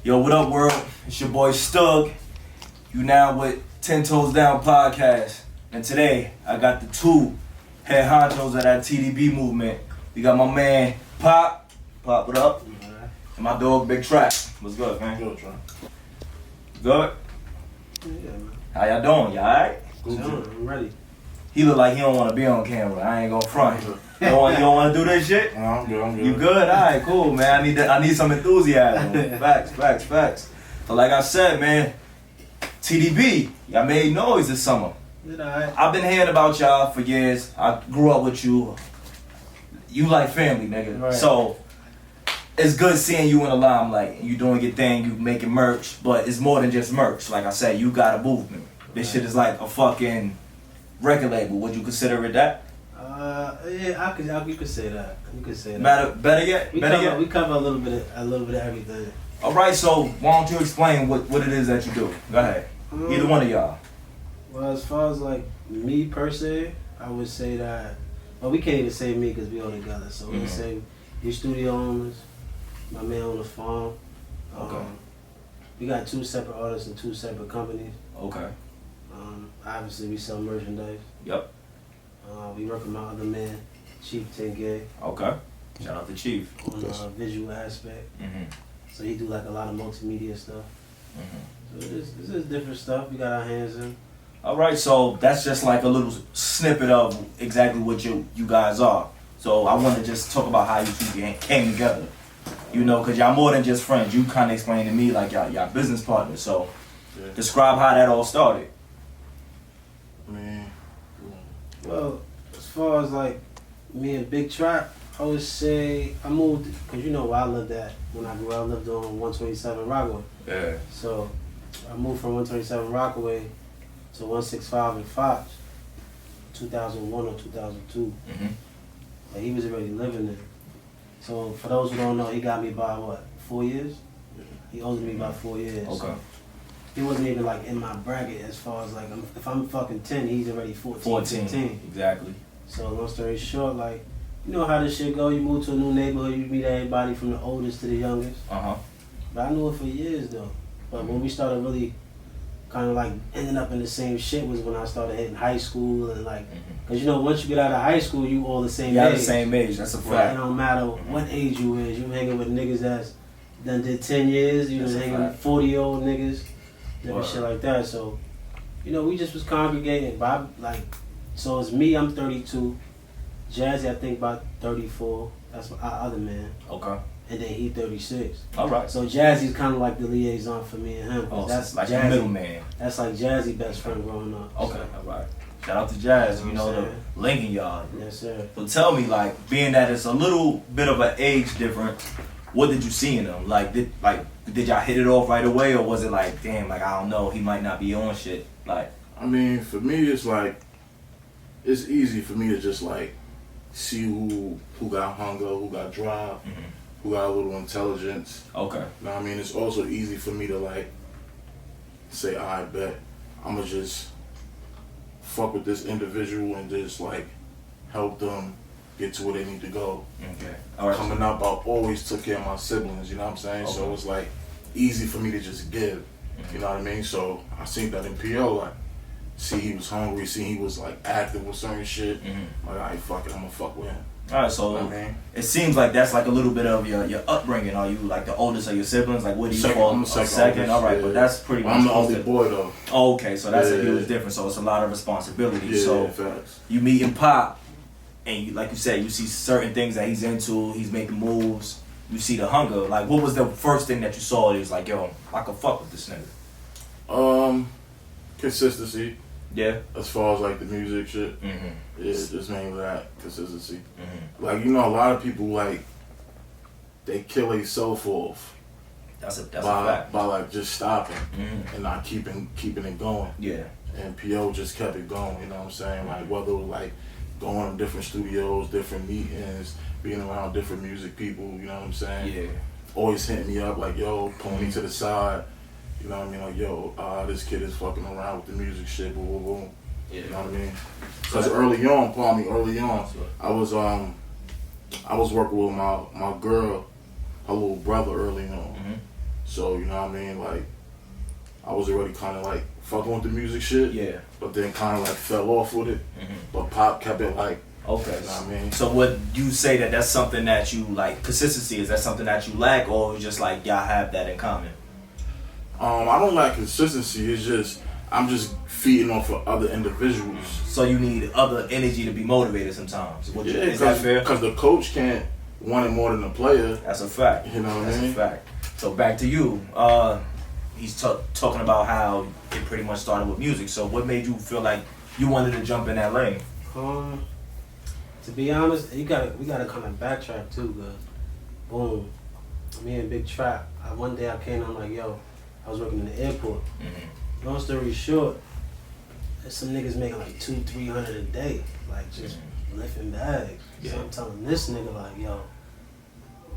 Yo, what up, world? It's your boy Stug. You now with 10 Toes Down podcast. And today, I got the two head honchos of that TDB movement. We got my man, Pop. Pop, what up? And my dog, Big Trap. What's good, man? Good, Trap. Good? Yeah, man. How y'all doing? Y'all alright? I'm ready. He look like he don't want to be on camera. I ain't gonna front. You don't want to do this shit? No, I'm good. You good? Alright, cool, man. I need some enthusiasm. Facts. So like I said, man, TDB, y'all made noise this summer. I've been hearing about y'all for years. I grew up with you. You like family, nigga. Right. So it's good seeing you in the limelight. You doing your thing, you making merch, but it's more than just merch. Like I said, you got a movement. This shit is like a fucking record label. Would you consider it that? Yeah, you could say that. You could say that. Better yet. We cover a little bit of everything. All right, so why don't you explain what it is that you do? Go ahead. Either one of y'all. Well, as far as like me per se, I would say that. Well, we can't even say me because we all together. So we say we studio owners. My man on the farm. Okay. We got two separate artists and two separate companies. Okay. Obviously, we sell merchandise. Yep. We work with my other man, Chief 10K. Okay. Shout out to Chief. On the visual aspect. So he do like a lot of multimedia stuff. So this is different stuff we got our hands in. All right, so that's just like a little snippet of exactly what you guys are. So I want to just talk about how you two came together. You know, because y'all more than just friends. You kind of explained to me like y'all business partners. So describe how that all started. Well, as far as like me and Big Trap, I would say I moved, because you know where I lived at when I grew up. I lived on 127 Rockaway. Yeah. So I moved from 127 Rockaway to 165 in Fox, 2001 or 2002. But he was already living there. So for those who don't know, he got me by what, 4 years? He owed me by 4 years. Okay. So he wasn't even like in my bracket as far as like, if I'm fucking 10, he's already 14, 15. Exactly. So long story short, like, you know how this shit go. You move to a new neighborhood, you meet everybody from the oldest to the youngest. But I knew it for years though. But when we started really kind of like ending up in the same shit was when I started hitting high school and like, cause you know once you get out of high school, you all the same age. Y'all the same age. That's a fact. Right. It don't matter what age you is. You hanging with niggas that's done did 10 years. You was hanging with 40-year-old niggas, different shit like that. So, you know, we just was congregating. But so it's me. I'm 32. Jazzy, I think about 34. That's my other man. Okay. And then he 36. All right. So Jazzy's kind of like the liaison for me and him. Oh, that's like Jazzy, the middleman. That's like Jazzy best friend growing up. Okay. So. All right. Shout out to Jazz. You You know know, what I'm the Lincoln Yard. Yes, sir. So tell me, like, being that it's a little bit of an age difference, what did you see in them? Like, did y'all hit it off right away, or was it like, damn, like I don't know, he might not be on shit? Like, I mean, for me, it's like it's easy for me to just like see who got hunger, who got drive, who got a little intelligence. Okay. You know what I mean? It's also easy for me to like say, I bet I'ma just fuck with this individual and just like help them get to where they need to go. Okay. All right. Coming up, I always took care of my siblings, you know what I'm saying? Okay. So it's like easy for me to just give, you know what I mean? So I seen that in PO, like, see he was hungry, see he was like active with certain shit. Like, alright, fuck it, I'm gonna fuck with him. Alright, so You know what I mean? it seems like that's like a little bit of your upbringing. Are you like the oldest of your siblings? Like, what do you Second, call I'm the second oldest, All right, yeah. but that's pretty much I'm the close only to- boy though. Oh, okay, so that's a Yeah. huge difference. So it's a lot of responsibility. Yeah, So facts. you meet him Pop, and you, like you said, you see certain things that he's into. He's making moves. You see the hunger. Like, what was the first thing that you saw? That was like, yo, I could fuck with this nigga. Consistency. Yeah. As far as like the music shit. Mm-hmm. Yeah, just mainly that consistency. Mm-hmm. Like, you know, a lot of people like they kill themselves off That's a fact. by like just stopping Mm-hmm. and not keeping it going. Yeah. And PO just kept it going, you know what I'm saying? Like, whether it was like going to different studios, different meetings, being around different music people, you know what I'm saying? Yeah. Always hitting me up like, yo, pull me to the side. You know what I mean? Like, yo, this kid is fucking around with the music shit, boom, boom, boom. Yeah. You know what I mean? Because early on, I was working with my girl, her little brother early on. So, you know what I mean? Like, I was already kind of like fucking with the music shit. Yeah. But then kind of like fell off with it. But Pop kept it like, okay. You know what I mean? So would you say that that's something that you like, consistency, is that something that you lack, or just like y'all have that in common? I don't lack consistency. It's just, I'm just feeding off of other individuals. So you need other energy to be motivated sometimes. Is that fair? Because the coach can't want it more than the player. That's a fact. You know what I mean? That's a fact. So back to you. He's talking about how it pretty much started with music. So what made you feel like you wanted to jump in that lane? To be honest, we gotta kind of backtrack too, cause boom, me and Big Trap. One day I came, I'm like, yo, I was working in the airport. Long story short, there's some niggas making like $200-300 a day, like just lifting bags. Yeah. So I'm telling this nigga like, yo,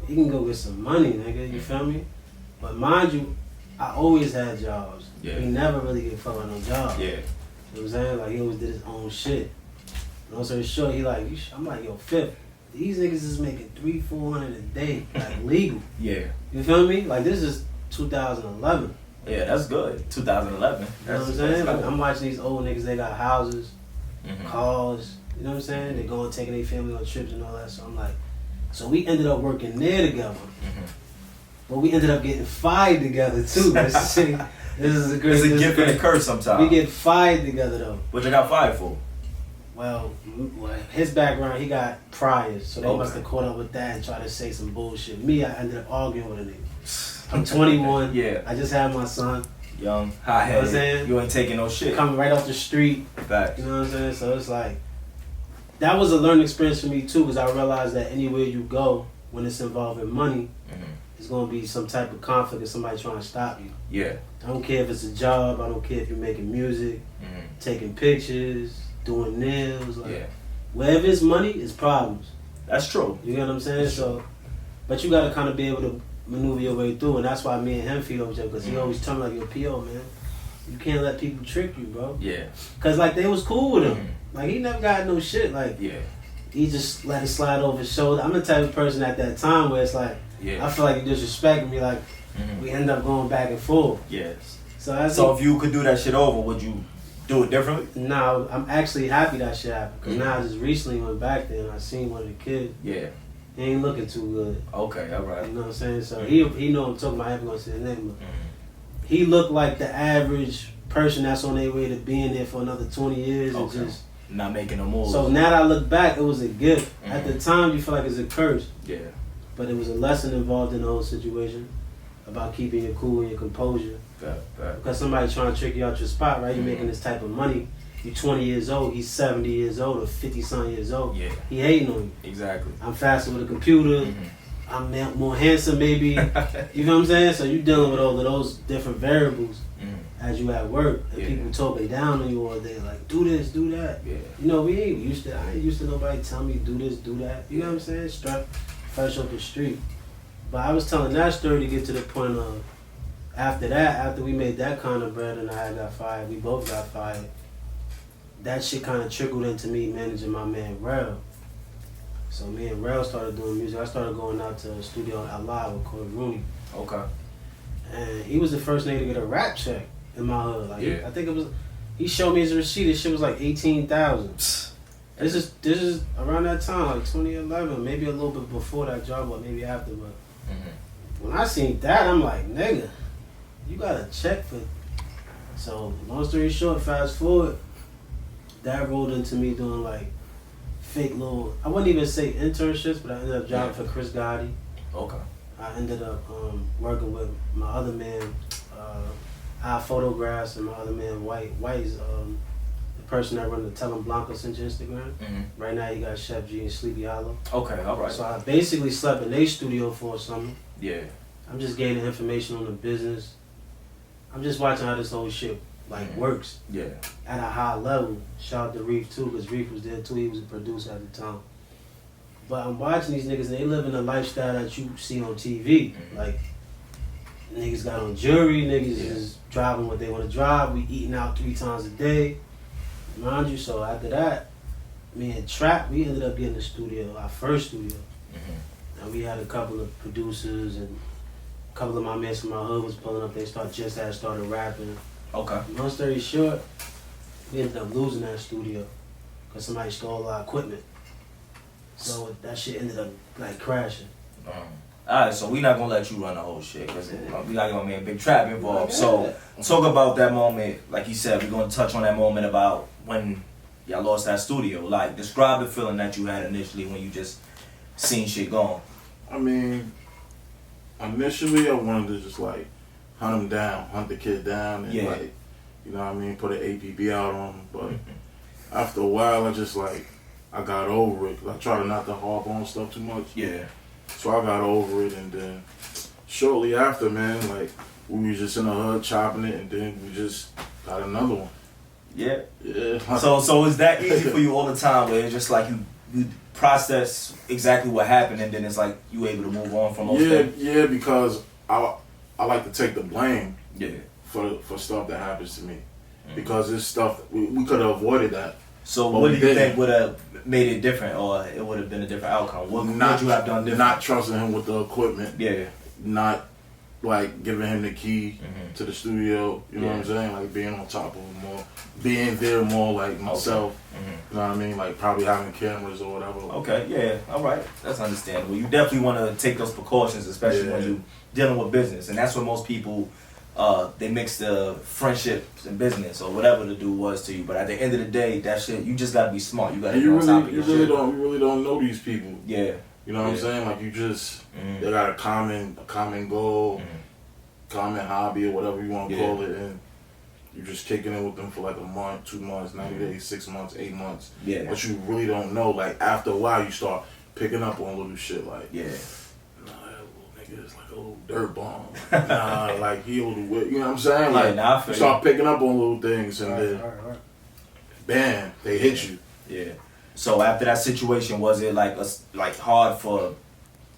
you can go get some money, nigga. You feel me? But mind you, I always had jobs. Yeah. He never really get fucked with no job. Yeah. You know what I'm saying? Like he always did his own shit. Long story short, he like, I'm like, yo, Fifth, these niggas is making $300-400 a day, like legal. Yeah. You feel me? Like this is 2011. Yeah, that's good. 2011. You know what I'm saying? Like, I'm watching these old niggas, they got houses, Mm-hmm. cars, you know what I'm saying? They going taking their family on trips and all that. So I'm like, so we ended up working there together. Mm-hmm. But we ended up getting fired together too. This is a great. It's a gift and a curse sometimes. We get fired together though. What you got fired for? Well, his background, he got priors, so they Okay. must have caught up with that and tried to say some bullshit. Me, I ended up arguing with a nigga. I'm 21. Yeah. I just had my son. Young, hot You know what I'm headed. saying? You ain't taking no shit. Coming right off the street. Facts. You know what I'm saying? So it's like, that was a learning experience for me too, because I realized that anywhere you go, when it's involving money, it's going to be some type of conflict or somebody trying to stop you. Yeah. I don't care if it's a job, I don't care if you're making music, taking pictures, doing nails. Like, Yeah. wherever it's money, it's problems. That's true. You get what I'm saying? So, but you got to kind of be able to maneuver your way through, and that's why me and him feed off each other, because he always tell me like, yo, P.O., man, you can't let people trick you, bro. Yeah. Because like they was cool with him. Like he never got no shit. Like Yeah. he just let it slide over his shoulder. I'm the type of person at that time where it's like, Yeah. I feel like you disrespecting me. Like we end up going back and forth. Yes. So that's So if you could do that shit over, would you do it differently? now I'm actually happy that shit happened, because now I just recently went back there and I seen one of the kids. Yeah. He ain't looking too good. Okay. All right. You know what I'm saying? So he know I'm talking about. I ain't gonna say his name, but he looked like the average person that's on their way to being there for another 20 years. Okay. And just, Not making no moves. so now that I look back, it was a gift. At the time, you feel like it's a curse. Yeah. But it was a lesson involved in the whole situation about keeping your cool and your composure. Fact. Because somebody trying to trick you out your spot, right? You're making this type of money. You're 20 years old, he's 70 years old or 50-something years old. Yeah. He hating on you. Exactly. I'm faster with a computer. I'm more handsome, maybe. You know what I'm saying? So you're dealing with all of those different variables as you at work. And people talking down on you all day, like, do this, do that. Yeah. You know, I ain't used to nobody tell me do this, do that. You know what I'm saying? Straight fresh off the street. But I was telling that story to get to the point of, after we made that kind of bread and I got fired, we both got fired, that shit kind of trickled into me managing my man Rel. So me and Rel started doing music. I started going out to a studio in al-doe called Rooney. Okay. And he was the first nigga to get a rap check in my hood. Like Yeah. I think it was, he showed me his receipt. This shit was like 18,000. This is around that time, like 2011, maybe a little bit before that job, but maybe after. But when I seen that, I'm like, nigga, you got a check for. So long story short, fast forward, that rolled into me doing like fake little, I wouldn't even say internships, but I ended up jobbing for Chris Gotti. Okay. I ended up working with my other man, Our Photographs, and my other man, White. White is the person that run the Tell 'em Blanco sent your Instagram. Right now, you got Chef G and Sleepy Hollow. Okay, all right. So I basically slept in their studio for a summer. Yeah. I'm just gaining information on the business. I'm just watching how this whole shit works Yeah. at a high level. Shout out to Reef too, because Reef was there too. He was a producer at the time. But I'm watching these niggas and they live in a lifestyle that you see on TV. Like, niggas got on jewelry, niggas is driving what they want to drive. We eating out 3 times a day. Mind you, so after that, me and Trap, we ended up getting a studio, our first studio. And we had a couple of producers and A couple of my mates from my hood was pulling up. They started rapping. Okay. Long story short, we ended up losing that studio because somebody stole our equipment. So that shit ended up like crashing. Alright, so we not gonna let you run the whole shit because we got my man Big Trap involved. So talk about that moment. Like you said, we're gonna touch on that moment about when y'all lost that studio. Like, describe the feeling that you had initially when you just seen shit gone. I mean, initially I wanted to just like hunt the kid down, and like, you know what I mean, put an APB out on him. But after a while, I got over it. I try to not to harp on stuff too much. Yeah. So I got over it, and then shortly after, man, like, we was just in the hood chopping it, and then we just got another one. Yeah. Yeah. So is that easy for you all the time, where it's just like you process exactly what happened, and then it's like you able to move on from those things? Yeah, because I like to take the blame. Yeah. For stuff that happens to me, because it's stuff we could have avoided that. So what do you think would have made it different, or it would have been a different outcome? What would you have done different? Not trusting him with the equipment. Yeah. Not like giving him the key to the studio. You know what I'm saying? Like being on top of him more, being there more like myself. You know what I mean? Like probably having cameras or whatever. Okay. Yeah. All right. That's understandable. You definitely want to take those precautions, especially when you're dealing with business, and that's what most people. They mix the friendships and business or whatever the dude was to you, but at the end of the day, that shit, you just gotta be smart. You gotta be on top of your shit. You really don't know these people. Yeah. You know what I'm saying? Like you just they got a common goal, common hobby or whatever you want to call it, and you just kicking it with them for like a month, 2 months, 90 days, 6 months, 8 months. Yeah. But you really don't know. Like after a while, you start picking up on little shit. Like it's like a little dirt bomb. Like he able to whip. You know what I'm saying? Like you start picking up on little things, and then bam, they hit you. Yeah. So after that situation, was it like hard for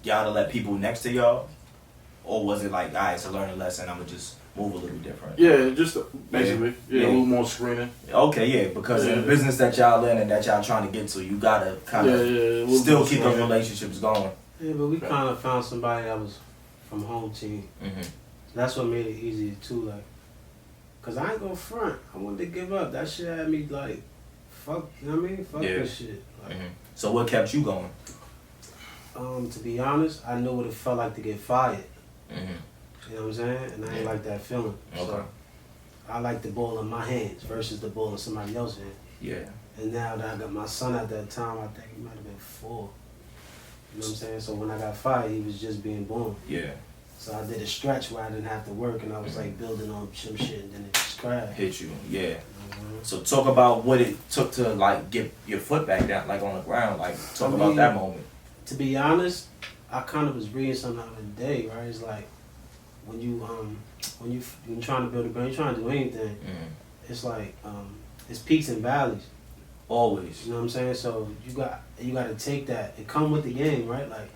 y'all to let people next to y'all, or was it like, alright, it's a learning lesson, I'ma just move a little different? Yeah, just basically, a little more screening. Okay, yeah, because in the business that y'all in and that y'all trying to get to, you gotta kind of still keep those relationships going. Yeah, but we kind of found somebody that was from home team. That's what made it easier too, like, cause I ain't gonna front. I wanted to give up. That shit had me like, fuck. You know what I mean? Fuck this shit. Like, So what kept you going? To be honest, I knew what it felt like to get fired. You know what I'm saying? And I ain't like that feeling. Okay. So I like the ball in my hands versus the ball in somebody else's hand. Yeah. And now that I got my son at that time, I think he might have been 4. You know what I'm saying? So when I got fired, he was just being born. Yeah. So I did a stretch where I didn't have to work, and I was like building on some shit, and then it just crashed. Hit you, yeah. So talk about what it took to like get your foot back down, like on the ground. Like talk about that moment. To be honest, I kind of was reading something the other day, right? It's like when you trying to build a brand, you're trying to do anything. It's like it's peaks and valleys. Always. You know what I'm saying? So you got to take that. It come with the game, right? Like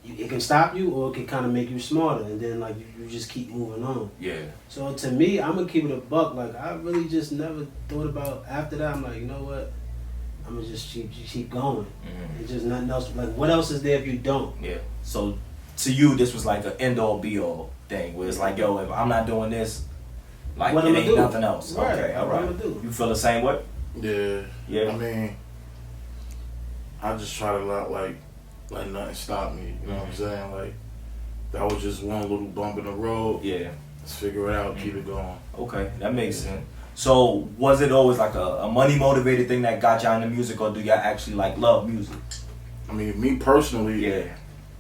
it can stop you, or it can kind of make you smarter, and then like you just keep moving on. Yeah. So to me, I'm gonna keep it a buck. Like I really just never thought about after that. I'm like, you know what? I'm gonna just keep going. It's just nothing else. Like what else is there if you don't? Yeah. So to you, this was like an end all be all thing, where it's like, yo, if I'm not doing this, like what it ain't nothing else. Right. Okay. All What right. I'm gonna do? You feel the same way? Yeah. Yeah. I mean, I just try to not like nothing stop me. You know what I'm saying? Like that was just one little bump in the road. Yeah. Let's figure it out. Keep it going. Okay, that makes sense. So was it always like a money motivated thing that got y'all into music, or do y'all actually like love music? I mean, me personally, Yeah.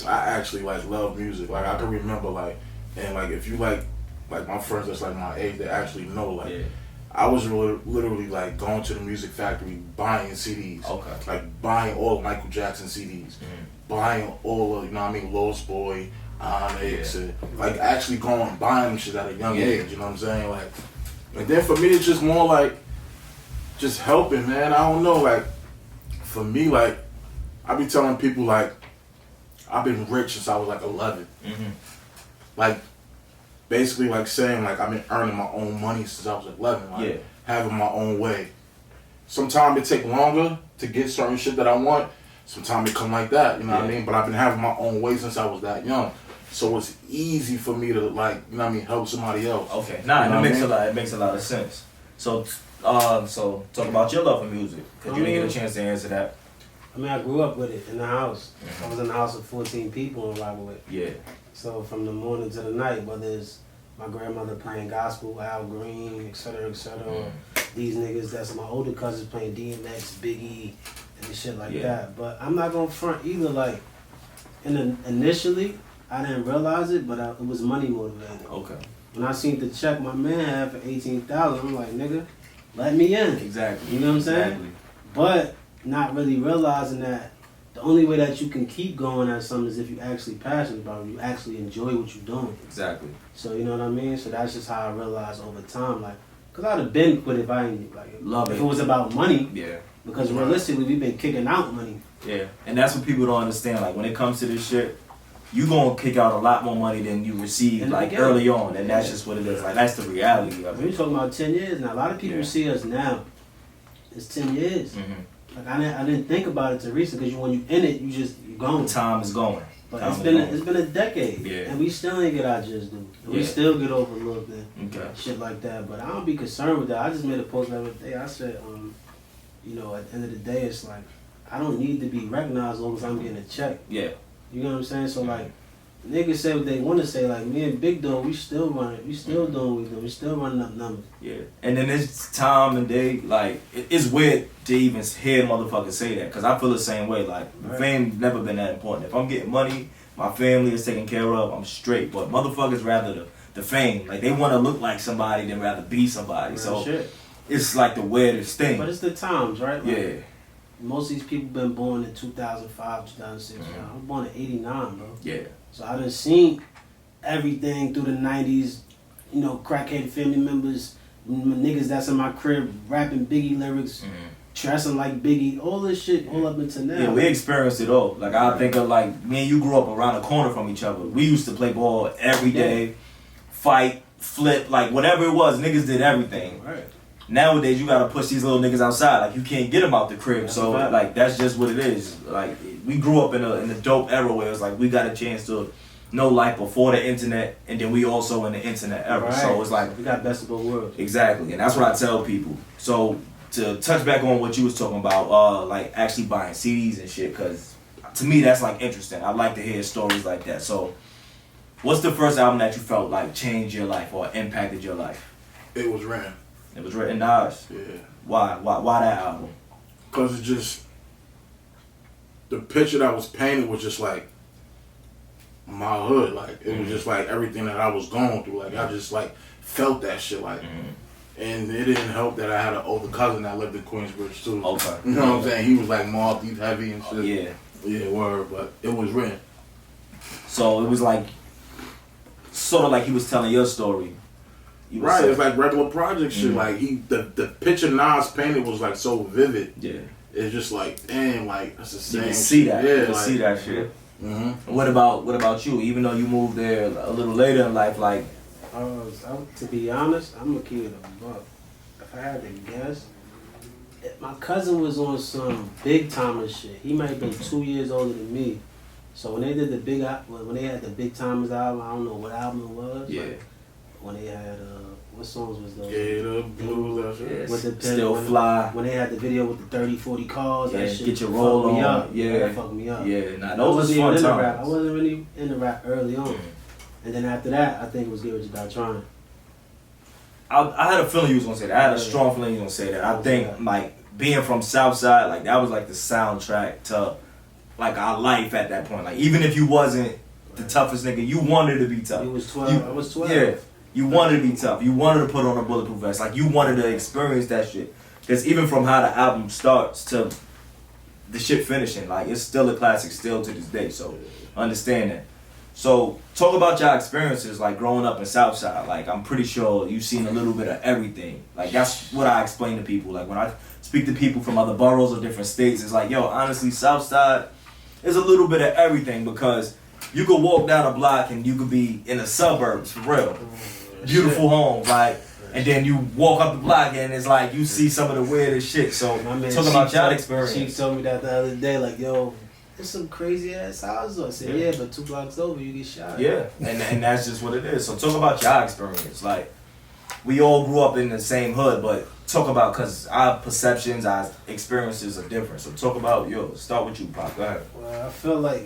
I actually like love music. Like I can remember like, and like if you like my friends that's like my age, they actually know like. Yeah. I was literally like going to the music factory, buying CDs. Okay. Like buying all of Michael Jackson CDs, buying all of, you know what I mean, Lost Boy, Onyx, and like actually going and buying them shit at a young age. You know what I'm saying? Like, and then for me it's just more like just helping, man. I don't know. Like for me, like I be telling people like I've been rich since I was like 11. Like. Basically, like saying, like I've been earning my own money since I was 11, like having my own way. Sometimes it take longer to get certain shit that I want. Sometimes it come like that, you know what I mean? But I've been having my own way since I was that young. So it's easy for me to like, you know what I mean, help somebody else. Okay, nah, you know it makes a lot of sense. So, so talk about your love for music, because you didn't get a chance to answer that. I mean, I grew up with it in the house. I was in the house with 14 people in Rockaway. Yeah. So from the morning to the night, whether it's my grandmother playing gospel, Al Green, etc., or these niggas that's my older cousins playing DMX, Biggie, and shit like that. But I'm not gonna front either. Like, initially, I didn't realize it, but it was money motivated. Okay. When I seen the check my man had for $18,000, I'm like, nigga, let me in. Exactly. You know what I'm saying? Exactly. But not really realizing that the only way that you can keep going at something is if you actually passionate about it, you actually enjoy what you're doing. Exactly. So you know what I mean? So that's just how I realized over time, like, cause I'd have been quit if I ain't like if it was about money. Yeah. Because realistically, we've been kicking out money. Yeah, and that's what people don't understand. Like when it comes to this shit, you gonna kick out a lot more money than you receive like early on, and that's just what it is. Like that's the reality of it. We're talking about 10 years now. A lot of people see us now. It's 10 years. Mm-hmm. Like I didn't think about it till recent because when you in it, you're going. Time is going. But it's been a decade, and we still ain't get our just due. We still get overlooked and shit like that. But I don't be concerned with that. I just made a post the other day. I said, you know, at the end of the day, it's like I don't need to be recognized as long as I'm getting a check. Yeah. You know what I'm saying? So like, niggas say what they want to say. Like me and Big Doe, we still running. We still doing what we do. We still running up numbers. Yeah. And then this time and day, like it's weird to even hear motherfuckers say that, because I feel the same way. Like fame never been that important. If I'm getting money, my family is taken care of, I'm straight. But motherfuckers rather the fame. Like they want to look like somebody than rather be somebody. Real so shit. It's like the weirdest thing. But it's the times, right? Like, yeah. Most of these people been born in 2005, 2006. I'm born in 89, bro. Yeah. So I done seen everything through the 90s, you know, crackhead family members, niggas that's in my crib rapping Biggie lyrics, dressing like Biggie, all this shit all up until now. Yeah, we experienced it all. Like I think of like, me and you grew up around the corner from each other. We used to play ball every day, fight, flip, like whatever it was, niggas did everything. Right. Nowadays, you gotta push these little niggas outside. Like you can't get them out the crib. That's so like that's just what it is. Like we grew up in a dope era where it's like we got a chance to know life before the internet, and then we also in the internet era. Right. So it's like we got best of both worlds. Exactly, and that's what I tell people. So to touch back on what you was talking about, like actually buying CDs and shit, because to me that's like interesting. I like to hear stories like that. So what's the first album that you felt like changed your life or impacted your life? It was Ram. It was written Nas. Yeah. Why that album? Because it just, the picture that was painted was just like my hood. Like it was just like everything that I was going through. Like I just like felt that shit. Like, and it didn't help that I had an older cousin that lived in Queensbridge too. Okay. You know what I'm saying? He was like Mobb Deep heavy and shit. Yeah. Yeah, word. But it was written. So it was like, sort of like he was telling your story. Right, it's like regular project shit. Like the picture Nas painted was like so vivid. Yeah, it's just like damn, like that's the same. You can see that. Yeah, you can like, see that shit. What about you? Even though you moved there a little later in life, like, to be honest, I'm gonna keep it a buck. If I had to guess, my cousin was on some big timers shit. He might have been 2 years older than me. So when they did when they had the Big Timers album, I don't know what album it was. Yeah. Like, when they had what songs was those? Yeah, the blues, that shit. With the Still Fly. When they had the video with the 30, 40 cars, Yeah, that shit Get Your Roll On. up. Yeah, that fucked me up. Yeah, nah, those was fun times. I wasn't really into rap early on, and then after that, I think it was Get Rich or Die Trying. I had a feeling you was gonna say that. I had a strong feeling you was gonna say that. I think like being from Southside, like that was like the soundtrack to like our life at that point. Like even if you wasn't the toughest nigga, you wanted to be tough. You was 12. I was 12. Yeah. You wanted to be tough. You wanted to put on a bulletproof vest. Like, you wanted to experience that shit. Because even from how the album starts to the shit finishing, like, it's still a classic still to this day. So, understand that. So, talk about your experiences, like, growing up in Southside. Like, I'm pretty sure you've seen a little bit of everything. Like, that's what I explain to people. Like, when I speak to people from other boroughs or different states, it's like, yo, honestly, Southside is a little bit of everything, because you could walk down a block and you could be in the suburbs, for real. Beautiful homes, like, and then you walk up the block and it's like you see some of the weirdest shit. So talking about your experience. She told me that the other day, like, yo, there's some crazy ass houses. I said, yeah, but 2 blocks over, you get shot. Yeah, and that's just what it is. So talk about your experience. Like, we all grew up in the same hood, but talk about, because our perceptions, our experiences are different. So talk about yours. Start with you, Pop. Go ahead. Well, I feel like,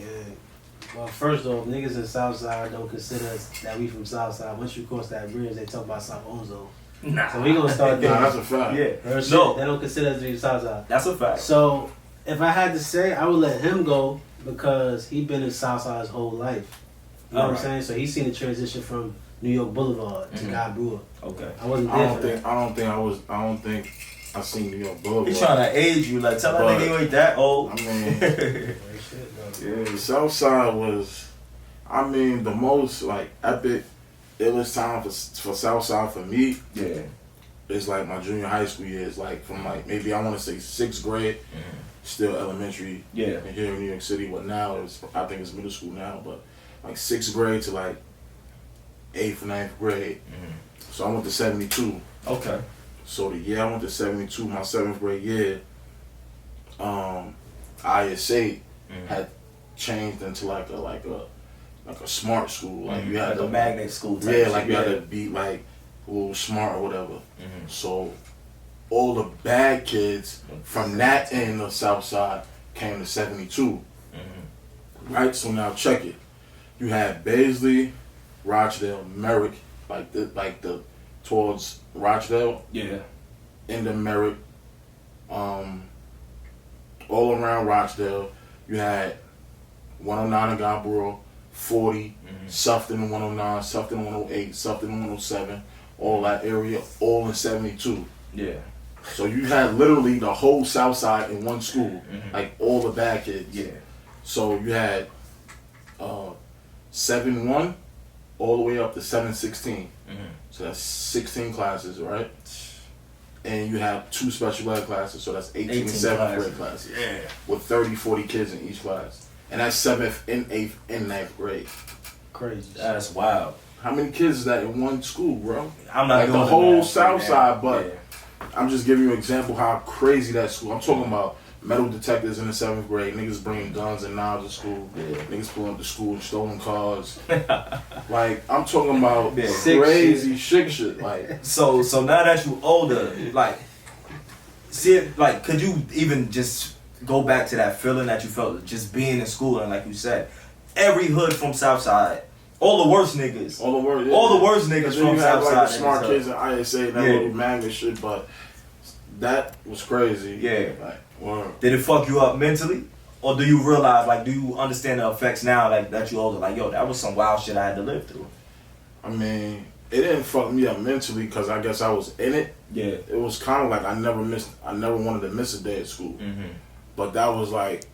well, first off, niggas in Southside don't consider us that we from Southside. Once you cross that bridge, they talk about South Ozone. Nah. So we gonna start there. Nah, that's a fact. Yeah. No. They don't consider us to be Southside. That's a fact. So if I had to say, I would let him go because he been in Southside his whole life. You know what I'm saying? So he's seen the transition from New York Boulevard to Guy Brewer. Okay. I wasn't there for that. I don't think I seen New York Boulevard. He's trying to age you. Like, tell that nigga you ain't that old. I mean, yeah, Southside was, I mean, the most like epic, illest time for Southside for me. Yeah. It's like my junior high school years, like from like maybe I want to say 6th grade, still elementary. Yeah. Here in New York City, but now I think it's middle school now, but like 6th grade to like 8th, 9th grade. So I went to 72. Okay. So the year I went to 72, my 7th grade year, ISA had changed into like a smart school. Like you had like a magnet school type yeah, shit. like you had to be like a little smart or whatever. So all the bad kids from that end of Southside came to 72. Right? So now check it. You had Baisley, Rochdale, Merrick, like the towards Rochdale. Yeah. Into Merrick. All around Rochdale, you had 109 in Godboro, 40, Sufton 109, Sufton 108, Sufton 107, all that area, all in 72. Yeah. So you had literally the whole South Side in one school, like all the bad kids. Yeah. So you had 7-1 all the way up to 7-16. So that's 16 classes, right? And you have 2 special ed classes, so that's 18 and 7th grade classes. Yeah. With 30, 40 kids in each class. And that's 7th and 8th and 9th grade. Crazy. That's wild. How many kids is that in one school, bro? I'm not like doing the whole math South right Side, now. but I'm just giving you an example how crazy that school. I'm talking about metal detectors in the 7th grade, niggas bringing guns and knives to school, niggas pulling up to school and stolen cars. Like, I'm talking about crazy shit. Like, so now that you older, like, see it, like, could you even just go back to that feeling that you felt just being in school and like you said, every hood from Southside, all the worst niggas, all the worst niggas from Southside, like the smart kids in ISA and that little magnet shit, but that was crazy. Yeah. Like, wow. Did it fuck you up mentally? Or do you realize, like, do you understand the effects now, like, that you older? Like, yo, that was some wild shit I had to live through. I mean, it didn't fuck me up mentally because I guess I was in it. Yeah. It was kind of like I never wanted to miss a day at school. But that was like,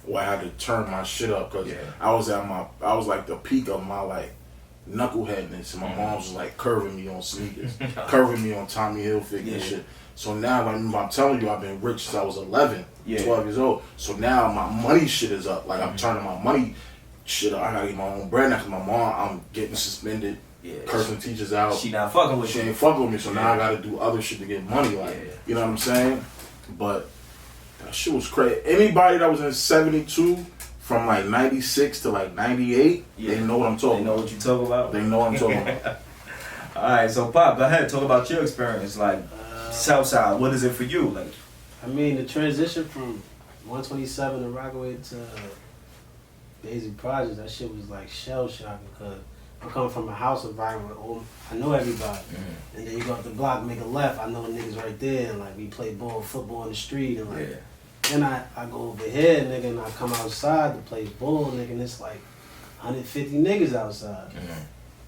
where I had to turn my shit up because I was like the peak of my, like, knuckleheadness. And my mom was like curving me on sneakers, curving me on Tommy Hilfiger and shit. So now, like, I'm telling you, I've been rich since I was 11, 12 years old. So now my money shit is up. Like, I'm turning my money shit up. I gotta get my own bread now because my mom, I'm getting suspended, cursing teachers out. She not fucking with you. She ain't fucking with me, so now I gotta do other shit to get money. Like, you know what I'm saying? But that shit was crazy. Anybody that was in 72 from like 96 to like 98, they know what I'm talking about. They know what you talking about? They know what I'm talking about. Alright, so Pop, go ahead, talk about your experience. Like, Southside, what is it for you? Like, I mean, the transition from 127 to Rockaway to Basic Projects, that shit was like shell shocking because I come from a house environment where I know everybody. And then you go up the block, make a left, I know the niggas right there, and like we play football in the street, and like then I go over here, nigga, and I come outside to play ball, nigga, and it's like 150 niggas outside.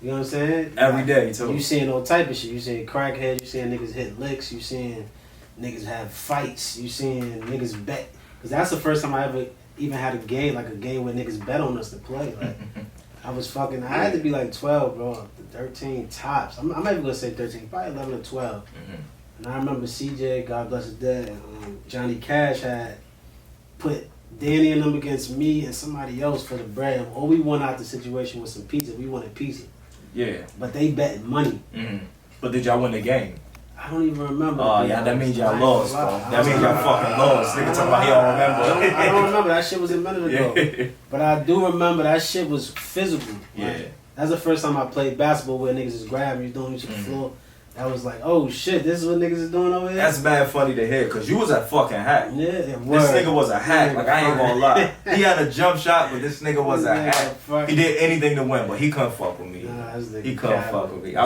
You know what I'm saying? Every day, too. You seeing all type of shit. You seeing crackheads, you seeing niggas hit licks, you seeing niggas have fights, you seeing niggas bet. Because that's the first time I ever even had a game where niggas bet on us to play. Like, I had to be like 12, bro. 13 tops. I'm not even going to say 13, probably 11 or 12. And I remember CJ, God bless his dad, and Johnny Cash had put Danny and them against me and somebody else for the bread. All we won out the situation was some pizza. We wanted pizza. Yeah. But they bet money. But did y'all win the game? I don't even remember. Oh, yeah, that means y'all lost, bro. That means y'all fucking lost. Nigga talking about he don't remember. I don't remember. That shit was a minute ago. Yeah. But I do remember that shit was physical. Yeah. Like, that's the first time I played basketball where niggas just grab you, doing shit on the floor. That was like, oh shit, this is what niggas is doing over here? That's mad funny to hear, because you was a fucking hack. Yeah, This nigga was a hack. Like, I ain't gonna lie. He had a jump shot, but this nigga was a hack. He did anything to win, but he couldn't fuck with me. Nah, this nigga He couldn't fuck with me.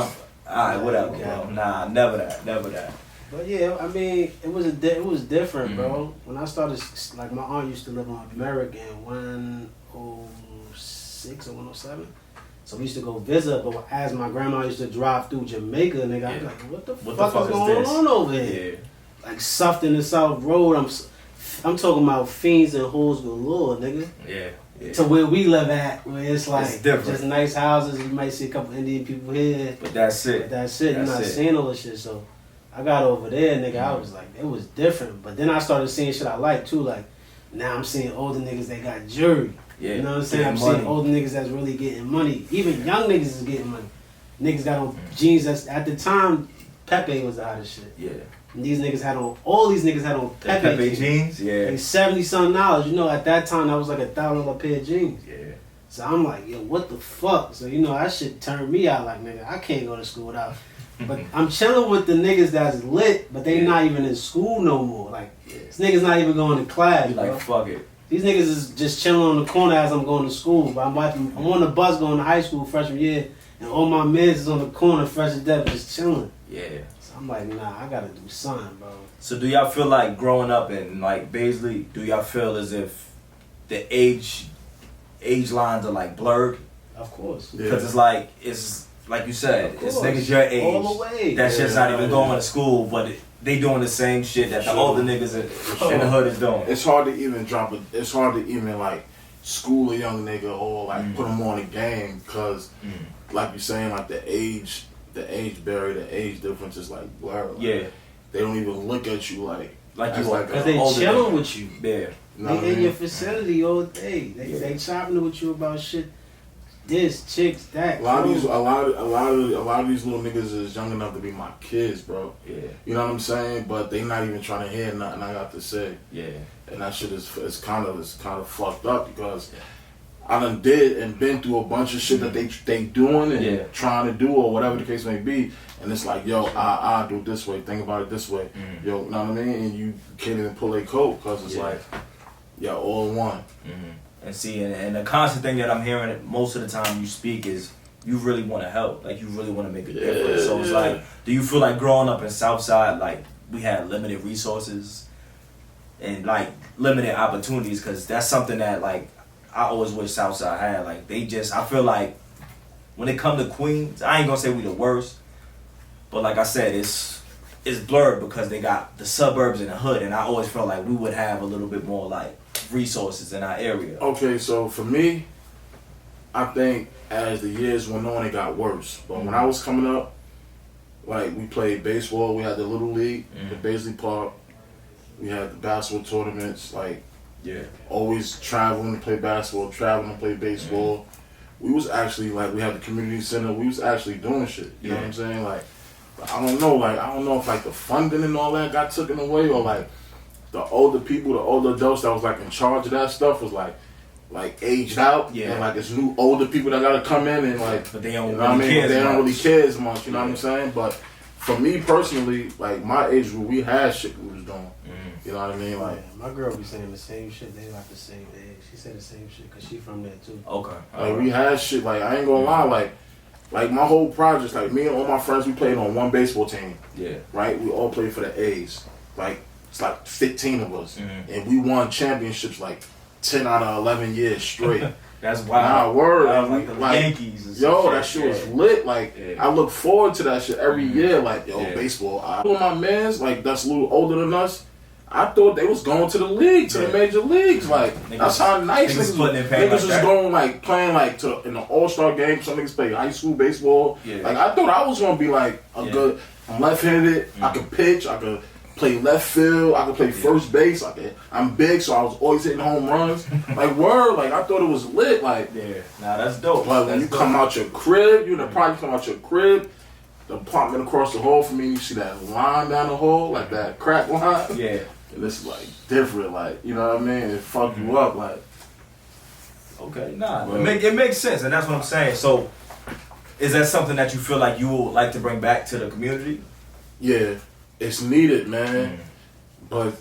Alright, whatever, bro. Nah, never that. But yeah, I mean, it was different, bro. When I started, like, my aunt used to live on American 106 or 107. So we used to go visit, but as my grandma used to drive through Jamaica, nigga, I'd be like, what the fuck is going on over here? Yeah. Like, Suffed in the South Road, I'm talking about fiends and hoes galore, nigga. Yeah. To where we live at, where it's like it's just nice houses. You might see a couple Indian people here, but that's it. You're not seeing all this shit. So I got over there, nigga. I was like, it was different. But then I started seeing shit I like too. Like now I'm seeing older niggas that got jewelry. Yeah, you know what I'm saying? I'm seeing older niggas that's really getting money. Even young niggas is getting money. Niggas got on jeans that's at the time Pepe was the hottest shit. Yeah. And these niggas had on Pepe jeans. Yeah. Like $70-something. You know, at that time that was like $1,000 pair of jeans. Yeah. So I'm like, yo, what the fuck? So, you know, that shit turned me out like, nigga, I can't go to school without. But I'm chilling with the niggas that's lit, but they not even in school no more. Like, this niggas not even going to class, you like, fuck it. These niggas is just chilling on the corner as I'm going to school. But I'm on the bus going to high school freshman year, and all my mans is on the corner fresh as death just chilling. Yeah. So I'm like, nah, I gotta do something, bro. So do y'all feel like growing up in like Baisley, do y'all feel as if the age lines are like blurred? Of course. Because it's like you said, it's niggas your age. All the way. That shit's not even going to school, but they doing the same shit that the older niggas in the hood is doing. It's hard to even it's hard to even like school a young nigga or like put him on a game because like you're saying, like the age barrier, the age difference is like blurred. Like, yeah. They don't even look at you like you like because they chilling with you. Yeah. They in your vicinity all day. They chopping with you about shit. This, chicks, that. A lot of these little niggas is young enough to be my kids, bro. Yeah. You know what I'm saying? But they not even trying to hear nothing I got to say. Yeah. And that shit is kind of fucked up because I done did and been through a bunch of shit that they doing and trying to do or whatever the case may be. And it's like, yo, I do it this way. Think about it this way. Yo, you know what I mean? And you can't even pull a coat because it's like, yo, all in one. And see, and the constant thing that I'm hearing most of the time you speak is you really want to help. Like, you really want to make a difference. So it's like, do you feel like growing up in Southside, like, we had limited resources and, like, limited opportunities? Because that's something that, like, I always wish Southside had. Like, I feel like when it come to Queens, I ain't going to say we the worst. But like I said, it's blurred because they got the suburbs and the hood. And I always felt like we would have a little bit more, like, resources in our area. Okay, so for me, I think as the years went on, it got worse. But when I was coming up, like we played baseball, we had the little league, the Baisley Park, we had the basketball tournaments, like always traveling to play basketball, traveling to play baseball. We was actually like, we had the community center, we was actually doing shit. You know what I'm saying? Like, I don't know if like the funding and all that got taken away or like the older people, the older adults that was like in charge of that stuff was like aged out, and like it's new older people that gotta come in and like, but they don't really care as much, you know what I'm saying? But for me personally, like my age group, we had shit we was doing, you know what I mean? Like my girl be saying the same shit. They like the same age. She said the same shit because she from there too. Okay, like we had shit. Like I ain't gonna lie, like my whole project, like me and all my friends, we played on one baseball team. Yeah, right. We all played for the A's. Like it's like 15 of us, and we won championships like 10 out of 11 years straight. That's wild. Nah, word. Like the Yankees and yo, that shit was lit. Like I look forward to that shit every year. Like baseball. All my mans, like that's a little older than us, I thought they was going to the league, to the major leagues. Like that's how nice niggas was going, like playing like in the All-Star game. Some niggas play high school baseball. Like I thought I was gonna be like a good. I'm left-handed. I can pitch. I could play left field. I could play first base. I'm big, so I was always hitting home runs. Like word. Like I thought it was lit. Like nah, that's dope. Like when you come out your crib, you probably come out your crib. the apartment across the hall from me, and you see that line down the hall, like that crack line. Yeah. And it's like different, like, you know what I mean? It fuck you up, like. Okay, nah. It makes sense, and that's what I'm saying. So, is that something that you feel like you would like to bring back to the community? Yeah, it's needed, man. But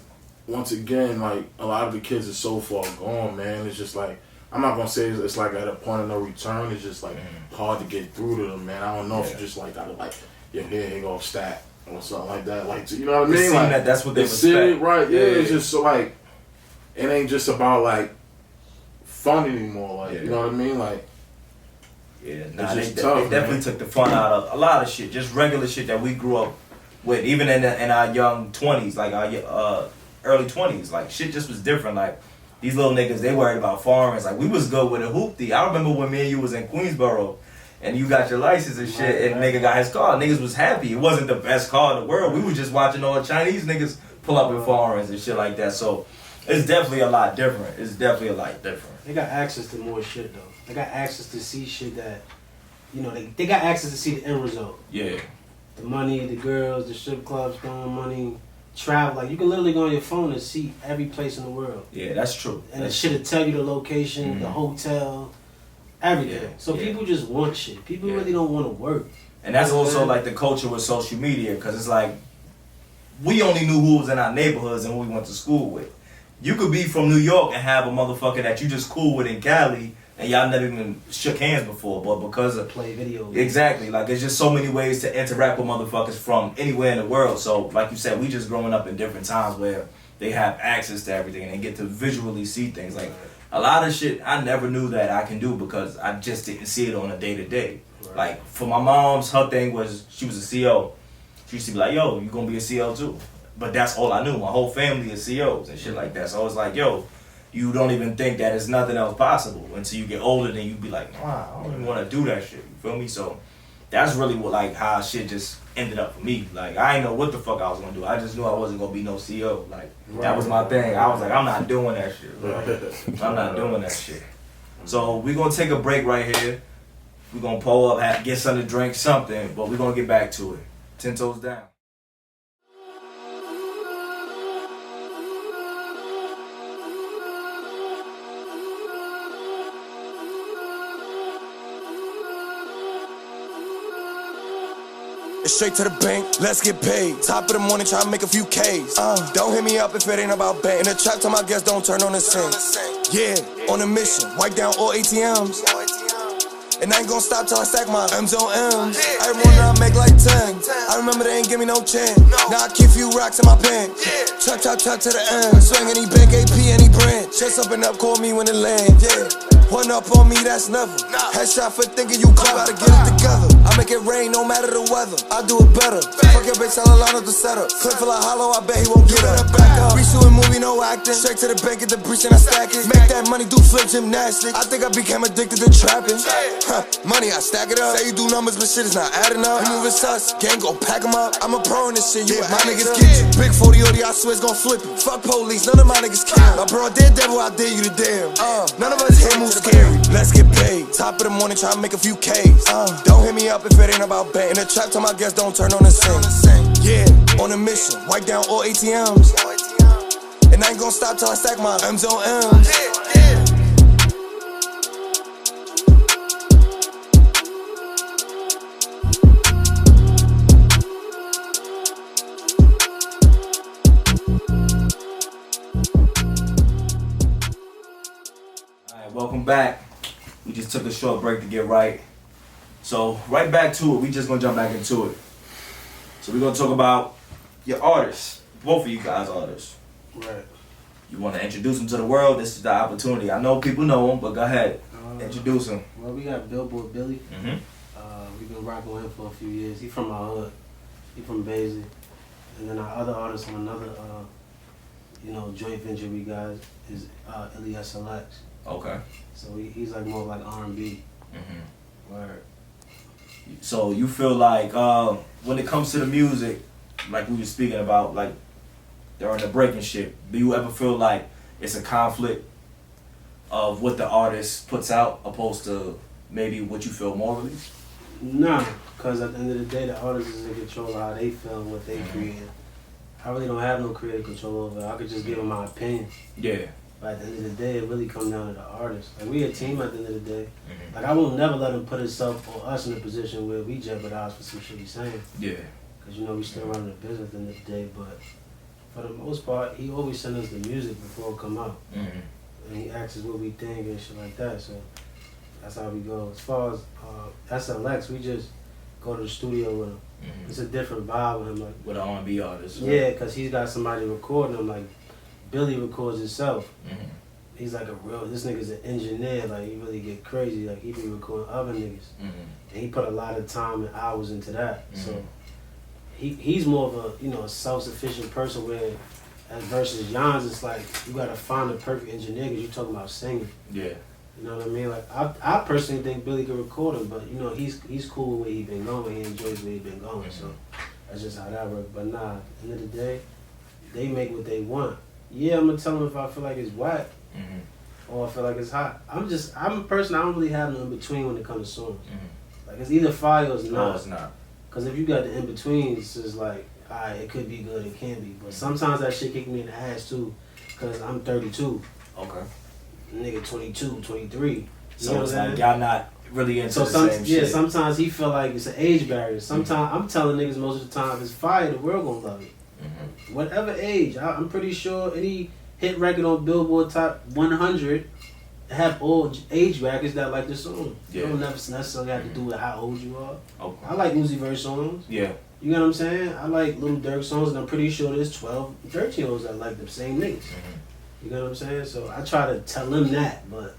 once again, like, a lot of the kids are so far gone, man. It's just like, I'm not gonna say it's like at a point of no return. It's just like hard to get through to them, man. I don't know if you just like gotta like, your head ain't gonna stack or something like that. Like, you know what I mean? Like, that's what they respect. It, right? Yeah, it's just so like, it ain't just about like fun anymore. Like, you know what I mean? Like, yeah, they definitely took the fun out of a lot of shit, just regular shit that we grew up with, even in our young 20s, like our early 20s. Like, shit just was different. Like, these little niggas, they worried about foreigners. Like, we was good with a hoopty. I remember when me and you was in Queensboro, and you got your license and shit, and nigga got his car. Niggas was happy. It wasn't the best car in the world. We was just watching all the Chinese niggas pull up in foreigners and shit like that. So, it's definitely a lot different. They got access to more shit, though. They got access to see shit that, you know, they got access to see the end result. Yeah. The money, the girls, the strip clubs throwing money, travel. Like, you can literally go on your phone and see every place in the world. Yeah, that's true. And the shit will tell you the location, the hotel, everything. Yeah. So people just want shit. People really don't want to work. And that's also like the culture with social media, because it's like, we only knew who was in our neighborhoods and who we went to school with. You could be from New York and have a motherfucker that you just cool with in Cali, and y'all never even shook hands before, but because of play video. Exactly, like there's just so many ways to interact with motherfuckers from anywhere in the world. So like you said, we just growing up in different times where they have access to everything and they get to visually see things. Like a lot of shit I never knew that I can do because I just didn't see it on a day to day. Like for my mom's, her thing was she was a CO. She used to be like, yo, you gonna be a CO too? But that's all I knew. My whole family is COs and shit like that. So I was like, yo, you don't even think that there's nothing else possible until you get older. Then you be like, wow, I don't even want to do that shit. You feel me? So that's really what like how shit just ended up for me. Like I didn't know what the fuck I was gonna do. I just knew I wasn't gonna be no CO. Like that was my thing. I was like, I'm not doing that shit. Bro. I'm not doing that shit. So we're gonna take a break right here. We're gonna pull up, get something to drink, something, but we're gonna get back to it. 10 toes down. It's straight to the bank, let's get paid. Top of the morning, try to make a few K's. Don't hit me up if it ain't about bank. In the trap, tell my guests don't turn on the sink. Yeah, on a mission, wipe down all ATMs. And I ain't gonna stop till I stack my M's on M's. Every morning I make like 10. I remember they ain't give me no chin. Now I keep few rocks in my pen. Chuck to the end. Swing any bank, AP, any branch. Just up and up, call me when it land. Yeah. One up on me, that's never. Headshot for thinking you clever. Gotta get it together. I make it rain no matter the weather. I do it better. Fuck your bitch, I'll line up the setup. Clip full of hollow, I bet he won't get up. Back up. We shooting movie, no acting. Straight to the bank, get the breach and I stack it. Make that money, do flip gymnastics. I think I became addicted to trapping. Money, I stack it up. Say you do numbers, but shit is not adding up. You moving sus, gang gon' pack them up. I'm a pro in this shit, you my niggas get you. Big 40 OD, I swear it's gon' flip you. Fuck police, none of my niggas kill. My bro did devil, I did you the damn. None of us here move scary. Let's get paid. Top of the morning, try to make a few K's. Don't hit me up if it ain't about bank. In the trap, tell my guests don't turn on the sink. Yeah, on a mission, wipe down all ATMs. And I ain't gonna stop till I stack my M's on M's. Welcome back. We just took a short break to get right. So right back to it. We just gonna jump back into it. So we're gonna talk about your artists. Both of you guys artists. Right. You want to introduce them to the world? This is the opportunity. I know people know them, but go ahead. Introduce them. Well, we got Billboard Billy. We've been rocking with him for a few years. He from our hood. He from Basic. And then our other artist on another, joint venture we got is LESLX. Okay. So he's like more like R&B. Word. So you feel like when it comes to the music, like we were speaking about, like during the breaking shit, do you ever feel like it's a conflict of what the artist puts out opposed to maybe what you feel morally? Nah, because at the end of the day, the artist is in control of how they feel and what they create. I really don't have no creative control over it. I could just give them my opinion. Yeah. But at the end of the day, it really comes down to the artist. Like, we a team at the end of the day. Like, I will never let him put himself or us in a position where we jeopardize for some shit he's saying. Yeah. Because, you know, we still running the business at the end of the day. But for the most part, he always send us the music before it come out. And he asks us what we think and shit like that. So that's how we go. As far as SLX, we just go to the studio with him. It's a different vibe with him. Like, with an R&B artist. Right? Yeah, because he's got somebody recording him. Like, Billy records himself. He's like this nigga's an engineer. Like, he really get crazy. Like, he be recording other niggas. And he put a lot of time and hours into that. So he's more of a, you know, a self-sufficient person where, as versus Jans, it's like, you gotta find the perfect engineer because you're talking about singing. Yeah. You know what I mean? Like, I personally think Billy could record him, but, you know, he's cool with where he been going. He enjoys where he been going, so that's just how that works. But nah, at the end of the day, they make what they want. Yeah, I'm gonna tell them if I feel like it's whack or I feel like it's hot. I'm a person, I don't really have no in-between when it comes to songs. Like, it's either fire or it's not. No, it's not. Because if you got the in-between, it's just like, alright, it could be good, it can be. But sometimes that shit kick me in the ass too, because I'm 32. Okay. Nigga 22, 23. So it's like y'all not really into the same shit. Yeah, sometimes he feel like it's an age barrier. Sometimes I'm telling niggas most of the time, if it's fire, the world gonna love it. Whatever age, I'm pretty sure any hit record on Billboard Top 100 have all age brackets that like the song. Yeah. You don't necessarily have to do with how old you are. Okay. I like Uzi Vert songs. Yeah. You know what I'm saying? I like Lil Durk songs, and I'm pretty sure there's 12, 13-year-olds that like the same niggas. You know what I'm saying? So I try to tell them that, but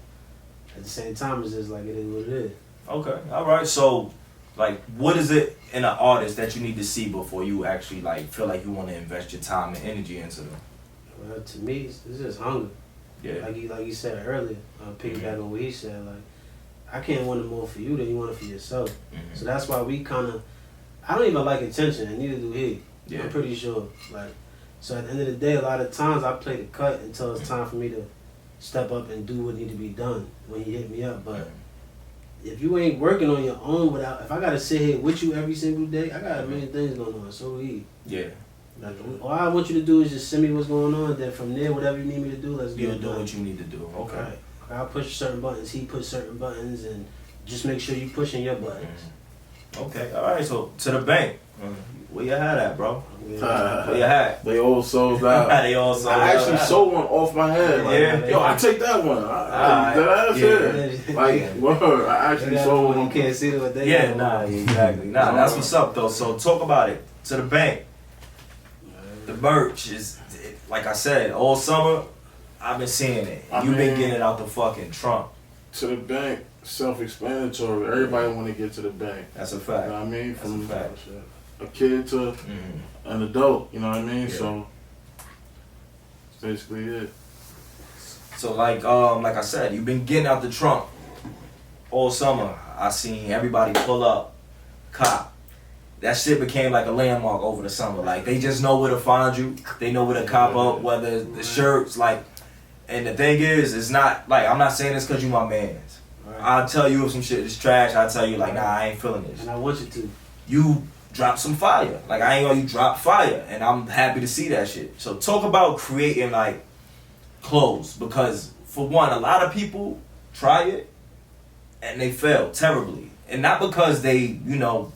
at the same time, it's just like, it is what it is. Okay, all right. So, like, what is it in an artist that you need to see before you actually, like, feel like you want to invest your time and energy into them? Well, to me, it's just hunger. Yeah. Like you said earlier, piggyback on what he said, like, I can't want it more for you than you want it for yourself. So that's why we kind of, I don't even like attention, and neither do he. Yeah. I'm pretty sure. Like, so at the end of the day, a lot of times I play the cut until it's time for me to step up and do what need to be done when he hit me up. But if you ain't working on your own if I gotta sit here with you every single day, I got a million things going on. So do he. Yeah. Like, all I want you to do is just send me what's going on. Then from there, whatever you need me to do, let's You get it do done. what you need to do. Okay. Right. I'll push certain buttons. He push certain buttons, and just make sure you pushing your buttons. Okay. All right. So to the bank. Where your hat at, bro? Yeah. Where your hat? They all sold out. They all sold out. I actually sold one off my head. Like, Yeah. yo, I take that one. Like, word. I actually sold one. You can't see what they Yeah, got. nah, exactly. Nah, that's what's up though. So talk about it. To the bank. The merch is, like I said, all summer I've been seeing it. You've been getting it out the fucking trunk. To the bank, self-explanatory. Everybody want to get to the bank. That's a fact. You know what I mean? That's From a fact. a kid to an adult. You know what I mean? Yeah. So that's basically it. So like I said, you've been getting out the trunk all summer. I seen everybody pull up, cop. That shit became like a landmark over the summer. Like, they just know where to find you. They know where to cop up, whether the shirts, like, and the thing is, it's not, like, I'm not saying this because you my mans. Right. I'll tell you if some shit is trash. I'll tell you, like, nah, I ain't feeling this. And I want you to. You drop some fire. Like, I ain't gonna, you drop fire. And I'm happy to see that shit. So talk about creating, like, clothes. Because, for one, a lot of people try it, and they fail terribly. And not because they, you know,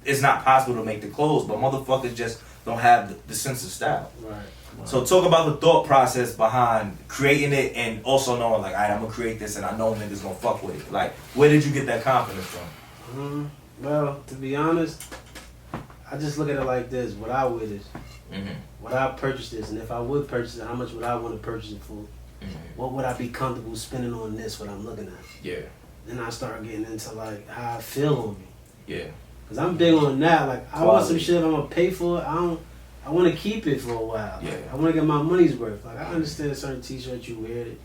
it's not possible to make the clothes, but motherfuckers just don't have the sense of style. Right. So talk about the thought process behind creating it and also knowing, like, alright, I'm gonna create this and I know niggas gonna fuck with it. Like, where did you get that confidence from? Well, to be honest, I just look at it like this. Would I wear this? Would I purchase this? And if I would purchase it, how much would I want to purchase it for? What would I be comfortable spending on this, what I'm looking at? Yeah. Then I start getting into, like, how I feel on me. Yeah. Cause I'm big on that. Like, I want some shit. If I'm gonna pay for it, I want to keep it for a while. Yeah. I want to get my money's worth. Like, I understand certain T-shirts you wear it.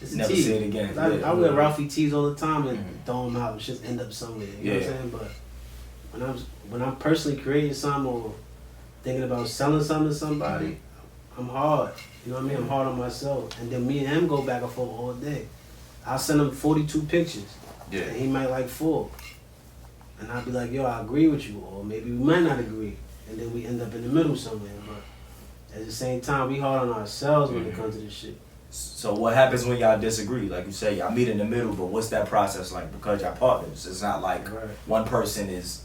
It's a Never tee. see it again. I wear Ralphie tees all the time and throw them out and just end up somewhere. You know what I'm saying? But when I'm personally creating something or thinking about selling something to somebody, I'm hard. You know what I mean? I'm hard on myself. And then me and him go back and forth all day. I'll send him 42 pictures. Yeah. And he might like 4. and I'll be like, yo, I agree with you, or maybe we might not agree, and then we end up in the middle somewhere. But at the same time, we hard on ourselves when it comes to this shit. So what happens when y'all disagree? Like you say, y'all meet in the middle, but what's that process like? Because y'all partners, it's not like one person is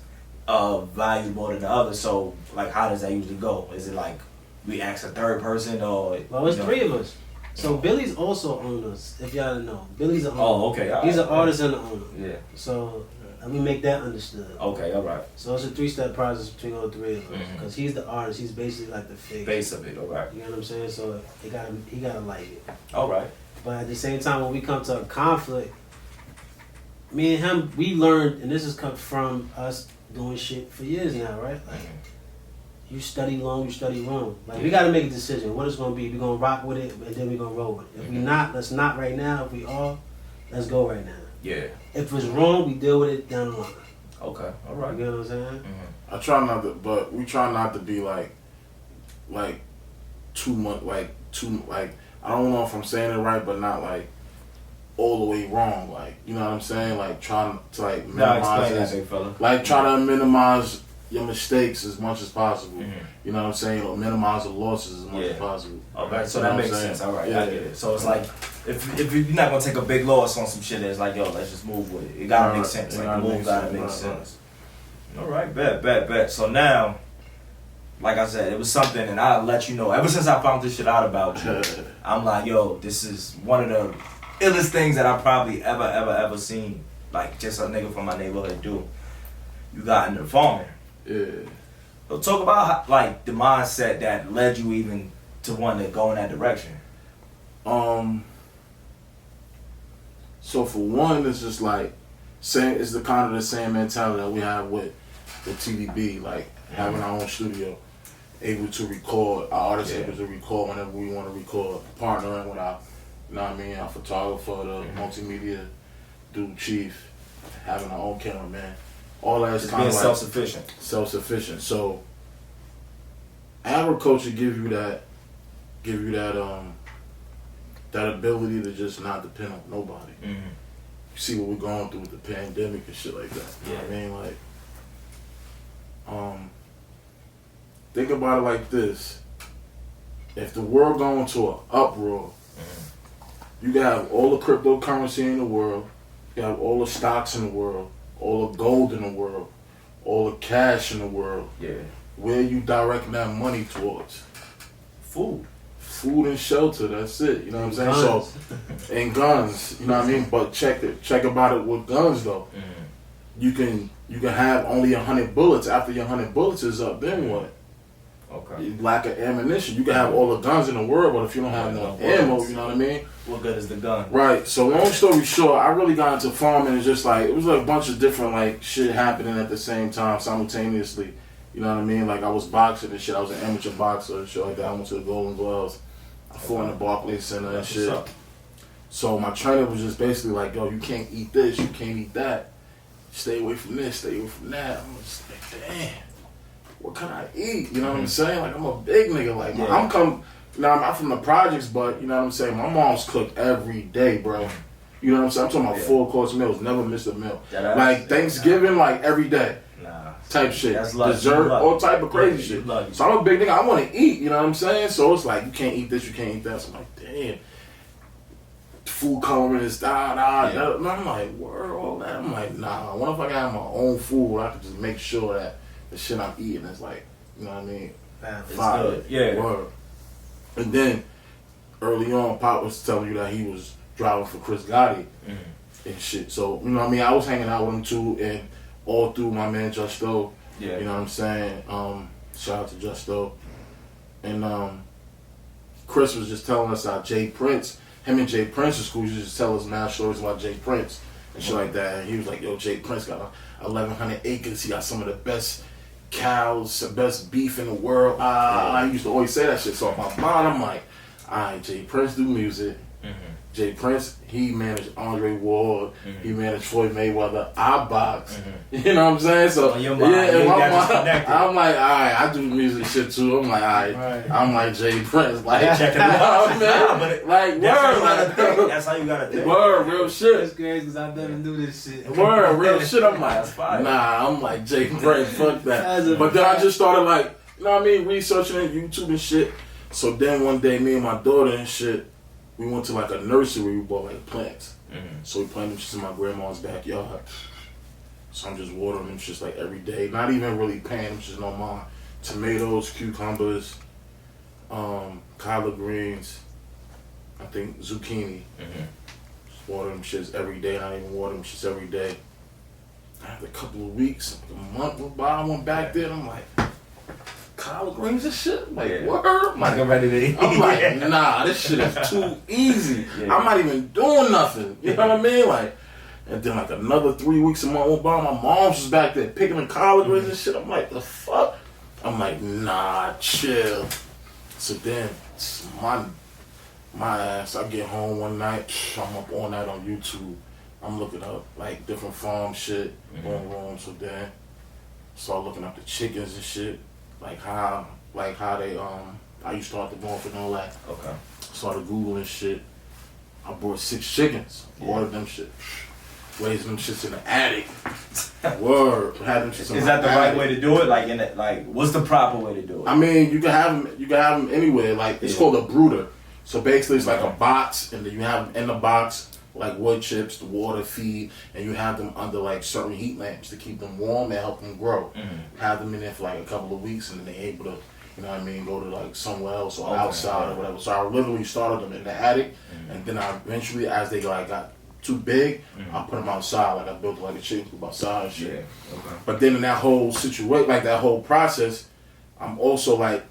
valuable than the other. So like, how does that usually go? Is it like we ask a third person, or well, it's three of us. So Billy's also owners, if y'all didn't know. Billy's an owner. Oh, okay. He's an artist and an owner. Yeah. So let me make that understood. Okay, all right. So it's a 3-step process between all three of us. Because he's the artist, he's basically like the face of it, all right. You know what I'm saying? So he gotta like it. All right. But at the same time, when we come to a conflict, me and him, we learned, and this has come from us doing shit for years now, right? Like, you study long, you study wrong. Like, we gotta make a decision. What it's gonna be? We're gonna rock with it, and then we're gonna roll with it. If we not, let's not right now. If we are, let's go right now. Yeah. If it's wrong, we deal with it down the line. Okay, all right. You know what I'm saying? I try not to, but we try not to be like too much, I don't know if I'm saying it right, but not like all the way wrong. Like, you know what I'm saying? Like, trying to like minimize that, big fella. Like, try to minimize your mistakes as much as possible. You know what I'm saying? Or minimize the losses as much as possible. Okay, so you know that makes sense. All right, I get it. So it's like, if you're not gonna take a big loss on some shit, it's like, yo, let's just move with it. It gotta make sense. Like, the move gotta make sense. All right, bet. So now, like I said, it was something, and I'll let you know. Ever since I found this shit out about you, I'm like, yo, this is one of the illest things that I probably ever seen. Like, just a nigga from my neighborhood do. You got into farming. Yeah. So talk about how, like, the mindset that led you even to want to go in that direction. So for one, it's just like it's the kind of the same mentality that we have with TDB, like having our own studio, able to record, our artists able to record whenever we want to record, partnering with our, you know what I mean, our photographer, the multimedia dude, Chief, having our own cameraman. All that is kind of like self-sufficient. So agriculture give you that ability to just not depend on nobody. You see what we're going through with the pandemic and shit like that. You know what I mean? Like, think about it like this. If the world going to an uproar, you can have all the cryptocurrency in the world, you have all the stocks in the world, all the gold in the world, all the cash in the world. Yeah. Where you directing that money towards? Food and shelter, that's it. You know what I'm saying? Guns. So, and guns, you know what I mean? But check about it with guns though. You can have only 100 bullets. After your 100 bullets is up, then what? Okay. You lack of ammunition. You can have all the guns in the world, but if you don't have no ammo, you know what I mean? What good is the gun? Right. So long story short, I really got into farming. It's just like, it was like a bunch of different like shit happening at the same time, simultaneously. You know what I mean? Like, I was boxing and shit. I was an amateur boxer and shit like that. I went to the Golden Gloves. I fought in the Barclays Center and shit. So my trainer was just basically like, yo, you can't eat this, you can't eat that. Stay away from this, stay away from that. I'm just like, damn, what can I eat? You know what I'm saying? Like, I'm a big nigga. Like, I'm from the projects, but you know what I'm saying? My mom's cooked every day, bro. You know what I'm saying? I'm talking about 4-course meals, never missed a meal. Like, Thanksgiving, like every day. Type shit, dessert, all type of crazy shit. So I'm a big nigga, I want to eat, you know what I'm saying? So it's like, you can't eat this, you can't eat that. So I'm like, damn. Food coloring is I'm like, word, all that. I'm like, nah, what if I got my own food where I could just make sure that the shit I'm eating is like, you know what I mean? Fire. Yeah. Word. And then, early on, Pop was telling you that he was driving for Chris Gotti and shit. So, you know what I mean? I was hanging out with him too, and all through my man Justo, you know what I'm saying? Shout out to Justo. And Chris was just telling us how Jay Prince, him and Jay Prince in school, used to just tell us mad stories about Jay Prince and shit like that. And he was like, yo, Jay Prince got 1,100 acres. He got some of the best cows, the best beef in the world. I used to always say that shit. So in my mind, I'm like, all right, Jay Prince do music. Jay Prince, he managed Andre Ward, he managed Floyd Mayweather. I box. You know what I'm saying? So in my mind, I'm like, alright, I do music shit too. I'm like, alright, I'm like Jay Prince, like checking it out, man. Like That's how you gotta think. Word, real shit. That's crazy because I never knew this shit. Word, real shit. I'm like, nah, I'm like Jay Prince, fuck that. But then I just started like, you know what I mean, researching it, YouTube and shit. So then one day, me and my daughter and shit, we went to like a nursery, we bought like plants. So we planted them shits in my grandma's backyard. So I'm just watering them shits like every day. Not even really paying them shits no mind. Tomatoes, cucumbers, collard greens, I think zucchini. Just water them shits every day. Not even water them shits every day. After a couple of weeks, like a month went by, I went back there and I'm like, collard greens and shit? I'm like, word? I'm like, I'm ready to eat. I'm like, nah, this shit is too easy. I'm not even doing nothing. You know what I mean? Like, and then like another 3 weeks a month went by, my mom's was back there picking the collard greens and shit. I'm like, the fuck? I'm like, nah, chill. So then, my ass, I get home one night, I'm up all night on YouTube. I'm looking up like different farm shit, boom. So then, start looking up the chickens and shit. Like how they how you start the bump and all that. Okay. Started Googling shit. I bought 6 chickens. Ordered them shit. Raised them shits in the attic. Word. Had them shits in Is my that the attic. right way to do it? Like what's the proper way to do it? I mean, you can have them anywhere. Like it's called a brooder. So basically, it's like a box, and then you have them in the box. Like wood chips, the water, feed, and you have them under like certain heat lamps to keep them warm and help them grow. Have them in there for like a couple of weeks, and then they're able to, you know what I mean, go to like somewhere else or outside or whatever. So I literally started them in the attic, and then I eventually, as they like got too big, I put them outside. Like I built like a chicken coop outside and shit. Yeah. Okay. But then in that whole situation, like that whole process, I'm also like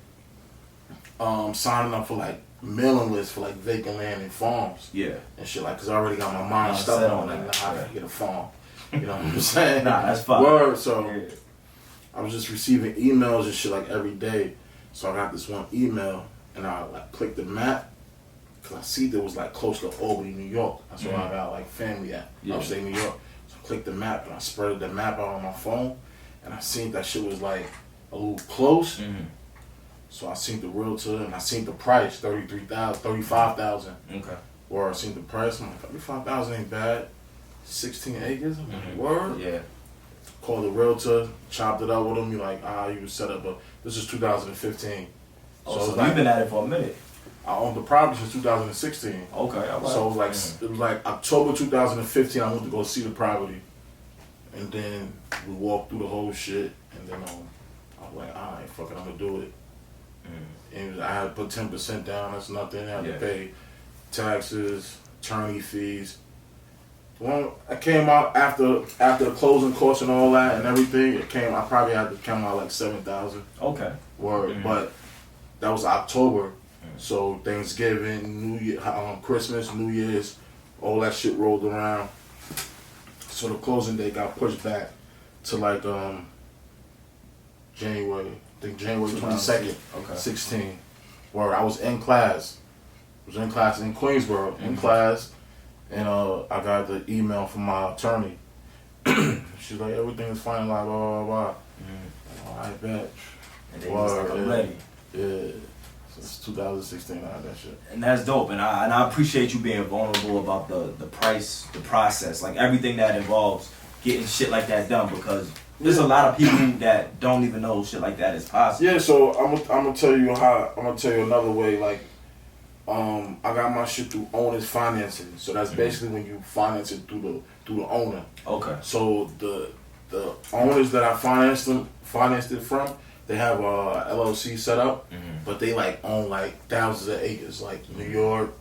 signing up for like mailing lists for like vacant land and farms. Yeah. And shit, like, cause I already got my mind stuck on like how to get a farm. You know what I'm saying? Nah, that's fine. Word. So I was just receiving emails and shit like every day. So I got this one email and I like clicked the map cause I see that it was like close to Albany, New York. That's where I got like family at. Upstate New York. So I clicked the map and I spread the map out on my phone and I seen that shit was like a little close. So I seen the realtor and I seen the price, $35,000. Okay. Or I seen the price, I'm like, 35,000 ain't bad. 16 acres, I'm like, word? Yeah. Called the realtor, chopped it up with him. He like, you was set up, but this is 2015. So you've been at it for a minute. I owned the property since 2016. Okay, all right. So it was like October 2015. I went to go see the property, and then we walked through the whole shit, and then I was like, all right, fuck it, I'm gonna do it. And I had to put 10% down. That's nothing. I had to pay taxes, attorney fees. Well, I came out after the closing costs and all that and everything. I probably had to come out like $7,000. Okay. Word, but that was October. So Thanksgiving, New Year, Christmas, New Year's, all that shit rolled around. So the closing date got pushed back to like January. I think January 22nd, 16. Where I was in class. I was in class in Queensboro, in class, and I got the email from my attorney. She's like, everything is fine, like, blah, blah, blah. Oh, I bet. And then he's like, I'm ready. Yeah. Since 2016, I had that shit. And that's dope. And I appreciate you being vulnerable about the price, the process, like everything that involves getting shit like that done, because there's a lot of people that don't even know shit like that is possible. Yeah, so I'm gonna tell you another way. Like, I got my shit through owner's financing. So that's basically when you finance it through the owner. Okay. So the owners that I financed it from, they have a LLC set up, but they like own like thousands of acres, like New York.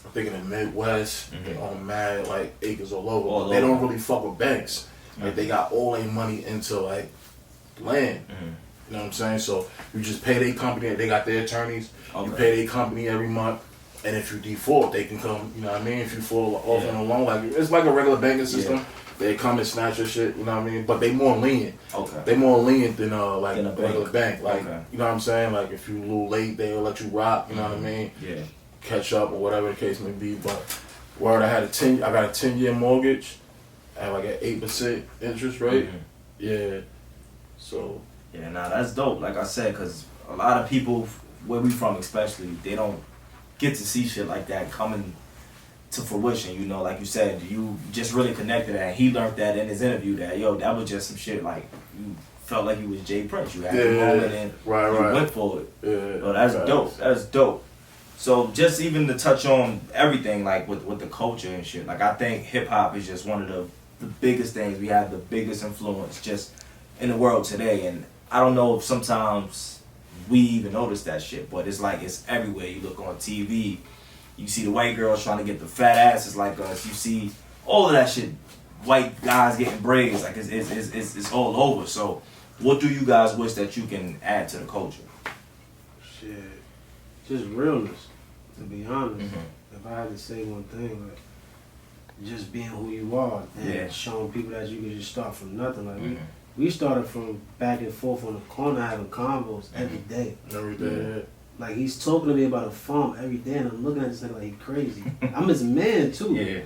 I think in the Midwest, they own mad like acres all over. They don't really fuck with banks. Like they got all their money into like land. You know what I'm saying? So you just pay their company. They got their attorneys. Okay. You pay their company every month, and if you default, they can come. You know what I mean? If you fall off in a loan, like it's like a regular banking system. Yeah. They come and snatch your shit. You know what I mean? But they more lenient. Okay. They more lenient than like a regular bank. Like you know what I'm saying? Like if you a little late, they'll let you rock. You know what I mean? Yeah. catch up or whatever the case may be. But word, I got a 10-year mortgage. I have like an 8% interest rate. Mm-hmm. Yeah. So. Yeah, nah, that's dope. Like I said, because a lot of people, where we from especially, they don't get to see shit like that coming to fruition. You know, like you said, you just really connected that. He learned that in his interview that, yo, that was just some shit like you felt like you was Jay Prince. You had the moment and you went for it. Yeah. So that's dope. That's dope. So just even to touch on everything, like with the culture and shit, like I think hip hop is just one of the biggest things. We have the biggest influence just in the world today. And I don't know if sometimes we even notice that shit, but it's like it's everywhere. You look on TV, you see the white girls trying to get the fat asses like us. You see all of that shit. White guys getting braids, like it's all over. So what do you guys wish that you can add to the culture? Shit, just realness. To be honest, Mm-hmm. if I had to say one thing, like just being who you are and showing people that you can just start from nothing. Like we started from back and forth on the corner having convos every day. Every day. Like he's talking to me about a farm every day, and I'm looking at this nigga like he's crazy. I'm his man too. Yeah.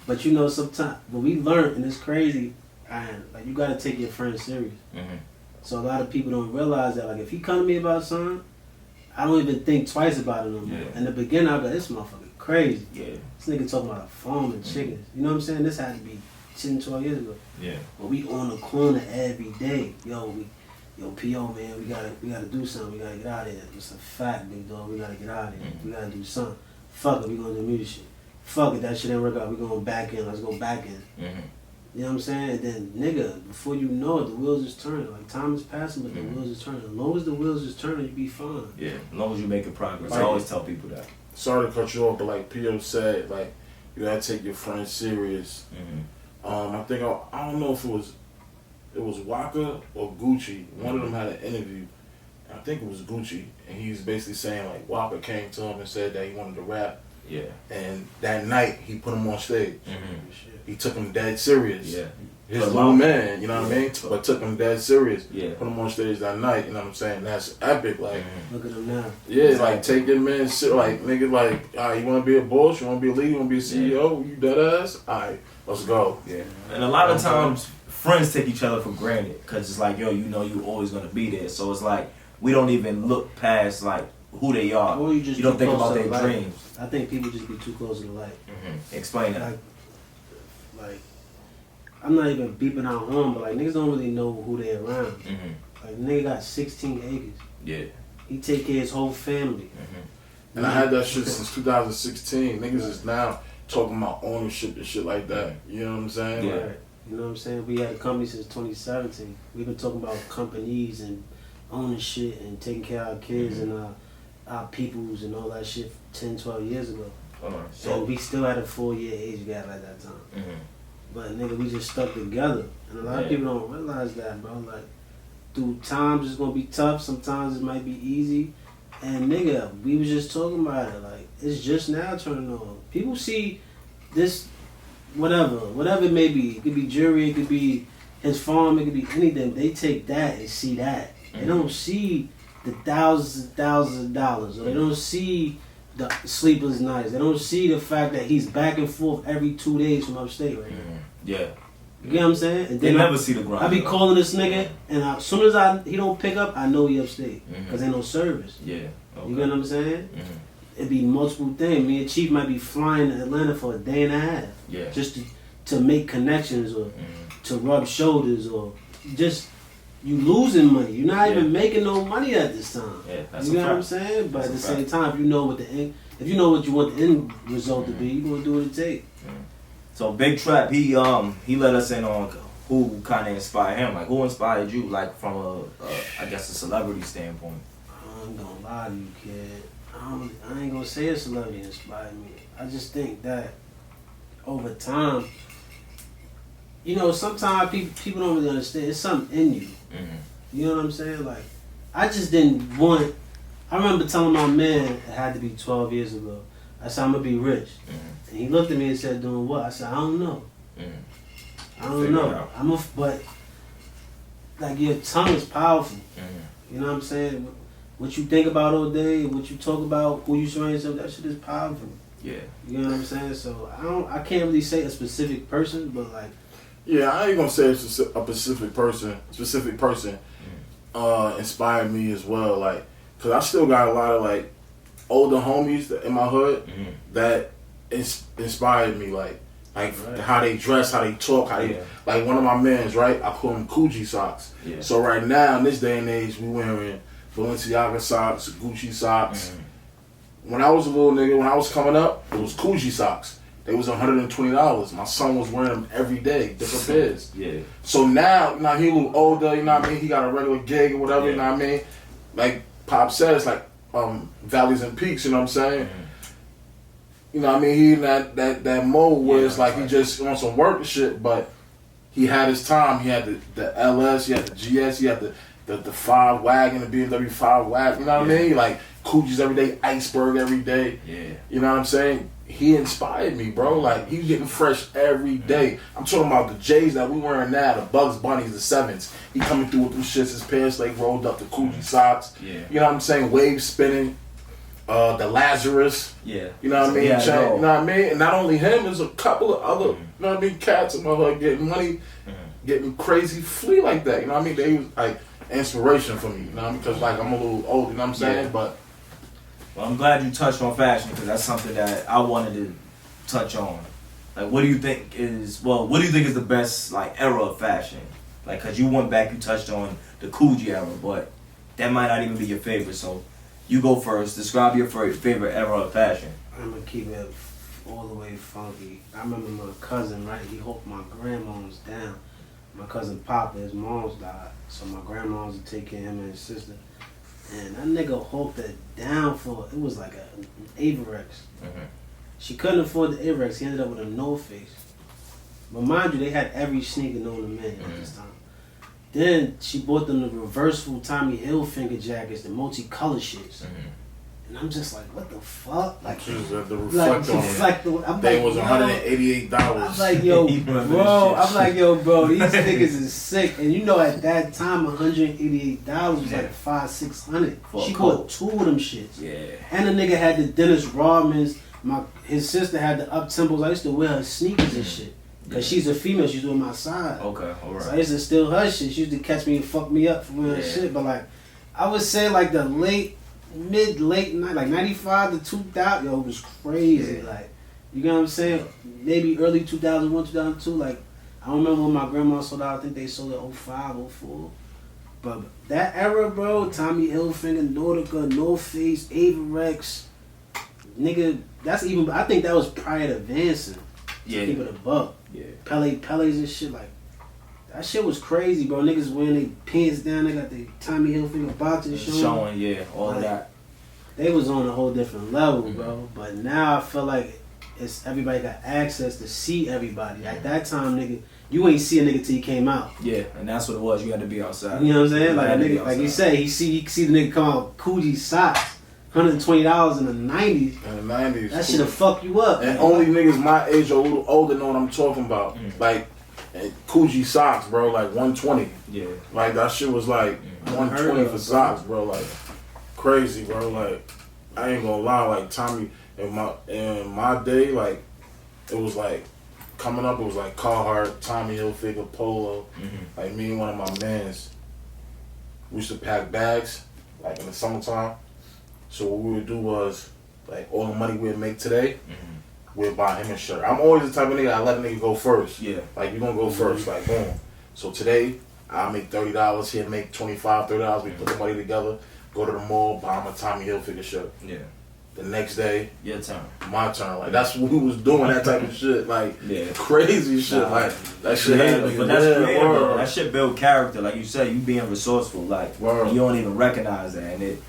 But you know, sometimes what we learned, and it's crazy, and like you gotta take your friends serious. Mm-hmm. So a lot of people don't realize that. Like if he come to me about something, I don't even think twice about it no more. Yeah. In the beginning, I go, this motherfucker crazy. Yeah. This nigga talking about a farm and chickens. You know what I'm saying? This had to be 10, 12 years ago. Yeah. But we on the corner every day. Yo, PO man, we gotta do something. We gotta get out of here. It's a fact, big dog. We gotta get out of here. We gotta do something. Fuck it, we gonna do music shit. Fuck it, that shit didn't work out. We going back in. Let's go back in. You know what I'm saying? And then, nigga, before you know it, the wheels is turning. Like, time is passing, but the wheels is turning. As long as the wheels is turning, you be fine. Yeah, as long as you making progress. I Right. always tell people that. Sorry to cut you off, but like P.O. said, like, you gotta take your friends serious. I think, I don't know if it was Waka or Gucci. One of them had an interview. I think it was Gucci. And he was basically saying, like, Waka came to him and said that he wanted to rap. Yeah. And that night, he put him on stage. Shit. He took him dead serious. Yeah. His But little Waka- man, you know what I mean? But took him dead serious. Yeah. Put him on stage that night, you know what I'm saying? That's epic. Like, Look at him now. yeah, it's like take your man, like, nigga, like, all right, you want to be a boss? You want to be a leader? You want to be a CEO? You dead ass? All right, let's go. Yeah. And a lot of times, friends take each other for granted because it's like, yo, you know you always going to be there. So it's like, we don't even look past, like, who they are. Or you don't think too about close to their the light. dreams. I think people just be too close to the light. Explain that. Like, I'm not even beeping out home, but like niggas don't really know who they around. Like nigga got 16 acres. Yeah. He take care of his whole family. And I had that shit since 2016. Niggas is now talking about ownership and shit like that. You know what I'm saying? Yeah. Right. You know what I'm saying? We had a company since 2017. We've been talking about companies and owning shit and taking care of our kids and our peoples and all that shit 10, 12 years ago. So we still had a 4-year age gap at that time. But nigga, we just stuck together. And a lot of people don't realize that, bro. Like, through times it's gonna be tough, sometimes it might be easy. And nigga, we was just talking about it. Like, it's just now turning on. People see this, whatever it may be. It could be jewelry, it could be his farm, it could be anything. They take that and see that. They don't see the thousands and thousands of dollars. Or they don't see the sleepless nights. They don't see the fact that he's back and forth every 2 days from upstate right now. Yeah. You get what I'm saying? And They then never see the grind. I be calling this nigga, and as soon as he don't pick up, I know he upstate. Because ain't no service. Yeah. Okay. You get what I'm saying? It be multiple things. Me and Chief might be flying to Atlanta for a day and a half. Yeah. Just to make connections or to rub shoulders or just you losing money. You're not even making no money at this time. Yeah, that's you a know fact. what I'm saying? But That's at the a same fact. time, if you know what you want the end result to be, you gonna do what it takes. So Big Trap, he let us in on who kind of inspired him. Like, who inspired you? Like, from a I guess a celebrity standpoint. I'm gonna lie to you, kid. I ain't gonna say a celebrity inspired me. I just think that over time, you know, sometimes people don't really understand. It's something in you. You know what I'm saying? Like, I just didn't want. I remember telling my man it had to be 12 years ago. I said, I'm gonna be rich. And he looked at me and said, doing what? I said, I don't know. I don't Figure it know. out. But like your tongue is powerful. You know what I'm saying? what you think about all day, what you talk about, who you surround yourself, that shit is powerful. Yeah. You know what I'm saying? So I can't really say a specific person, but like. Yeah, I ain't gonna say it's a specific person. Inspired me as well, like, cause I still got a lot of like older homies in my hood that inspired me, like right. How they dress, how they talk, how they like one of my mans, right? I call them Coogee socks. Yeah. So right now in this day and age, we wearing Balenciaga socks, Gucci socks. When I was a little nigga, when I was coming up, it was Coogee socks. They was $120. My son was wearing them every day, different pairs. Yeah. So now, he a little older, you know what I mean? He got a regular gig or whatever, you know what I mean? Like Pop said, it's like valleys and peaks, you know what I'm saying? You know what I mean? He in that mode where it's like he just on some work and shit, but he had his time. He had the LS, he had the GS, he had the 5 wagon, the BMW 5 wagon, you know what I mean? Like Coogie's every day, Iceberg every day. Yeah. You know what I'm saying? He inspired me, bro. Like, he getting fresh every day. I'm talking about the J's that we wearing now, the Bugs Bunnies, the 7s. He coming through with them shits, his pants like rolled up, the Coogee socks. Yeah. You know what I'm saying? Wave spinning. The Lazarus. Yeah. You know what I mean? You know what I mean? And not only him, there's a couple of other, you know what I mean, cats in my hood getting money, getting crazy flea like that. You know what I mean? They was like inspiration for me, you know what I mean? Because like I'm a little old, you know what I'm saying? But well, I'm glad you touched on fashion because that's something that I wanted to touch on. Like, what do you think is the best like era of fashion? Like, cause you went back, you touched on the Coogee era, but that might not even be your favorite. So, you go first. Describe your favorite era of fashion. I'm gonna keep it all the way funky. I remember my cousin, right? He hooked my grandma's down. My cousin Papa, his mom's died, so my grandma was to take care of him and his sister. And that nigga hooked it down for, it was like an Averex. She couldn't afford the Averex. He ended up with a No Face. But mind you, they had every sneaker known to man at this time. Then she bought them the reversible Tommy Hilfiger jackets, the multicolor shits. And I'm just like, what the fuck? Like, the reflector on it. They was $188. I'm like, yo, bro, these niggas is sick. And you know, at that time, $188 was like $500-600. She bought 2 of them shits. Yeah. And the nigga had the Dennis Rodman's. His sister had the up tempos. I used to wear her sneakers and shit. Cause she's a female, she's doing my side. Okay, alright. So I used to steal her shit. She used to catch me and fuck me up for wearing shit. But like, I would say like the late night, like 95 to 2000, yo, it was crazy. Yeah. Like, you know what I'm saying? Maybe early 2001, 2002. Like, I don't remember when my grandma sold out. I think they sold it 05, 04. But that era, bro, Tommy Hilfiger, Nautica, No Face, Averex, nigga, that's even. I think that was prior to Vanson. Yeah. Keep it a buck. Yeah. Pele's and shit, like, that shit was crazy, bro. Niggas wearing their pants down, they got the Tommy Hilfiger boxers showing. Yeah, all like, that. They was on a whole different level, bro. But now I feel like it's everybody got access to see everybody. At that time, nigga, you ain't see a nigga till he came out. Yeah, and that's what it was. You had to be outside. You know what I'm saying? Like a nigga, like you say, he see the nigga come out Coogee socks. $120 in the 90s. In the 90s. That shit'll fuck you up. And only niggas my age or a little older know what I'm talking about. Like, Coogee socks, bro, like 120. Yeah. Like, that shit was like 120 for socks, bro. Like, crazy, bro. Like, I ain't gonna lie. Like, Tommy, in my day, like, it was like, coming up, it was like Carhartt, Tommy Hilfiger, Polo. Like, me and one of my mans, we used to pack bags, like, in the summertime. So what we would do was, like, all the money we'd make today, we'd buy him a shirt. I'm always the type of nigga, I let a nigga go first. Yeah. Like, you gonna go first, like, boom. So today, I'll make $30, he'll make $25, $30. We put the money together, go to the mall, buy him a Tommy Hilfiger shirt. Yeah. The next day, your turn. My turn. Like, that's what we was doing, that type of shit. Like, crazy shit. Like, that shit had but that's creative, bro. That shit build character. Like you said, you being resourceful. Like, you don't even recognize that. And it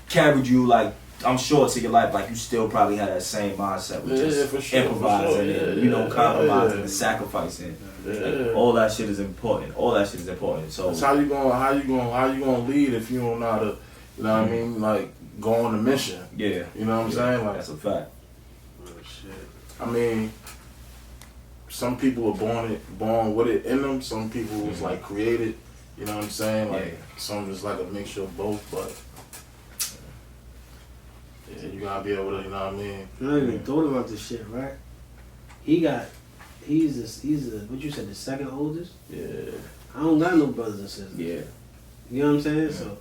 carried you, like, I'm sure to your life, like, you still probably had that same mindset with just improvising and, compromising and sacrificing. Like, all that shit is important. All that shit is important. So that's how you gonna lead if you don't know how to, you know what I mean? Like, go on a mission. Yeah. You know what I'm saying? Like, that's a fact. Oh shit. I mean, some people are born with it in them. Some people was like created. You know what I'm saying? Like, some is like a mixture of both, but gotta be able to, you know what I mean? I never even thought about this shit, right? He's what you said, the second oldest? Yeah. I don't got no brothers and sisters. Yeah. You know what I'm saying? Yeah. So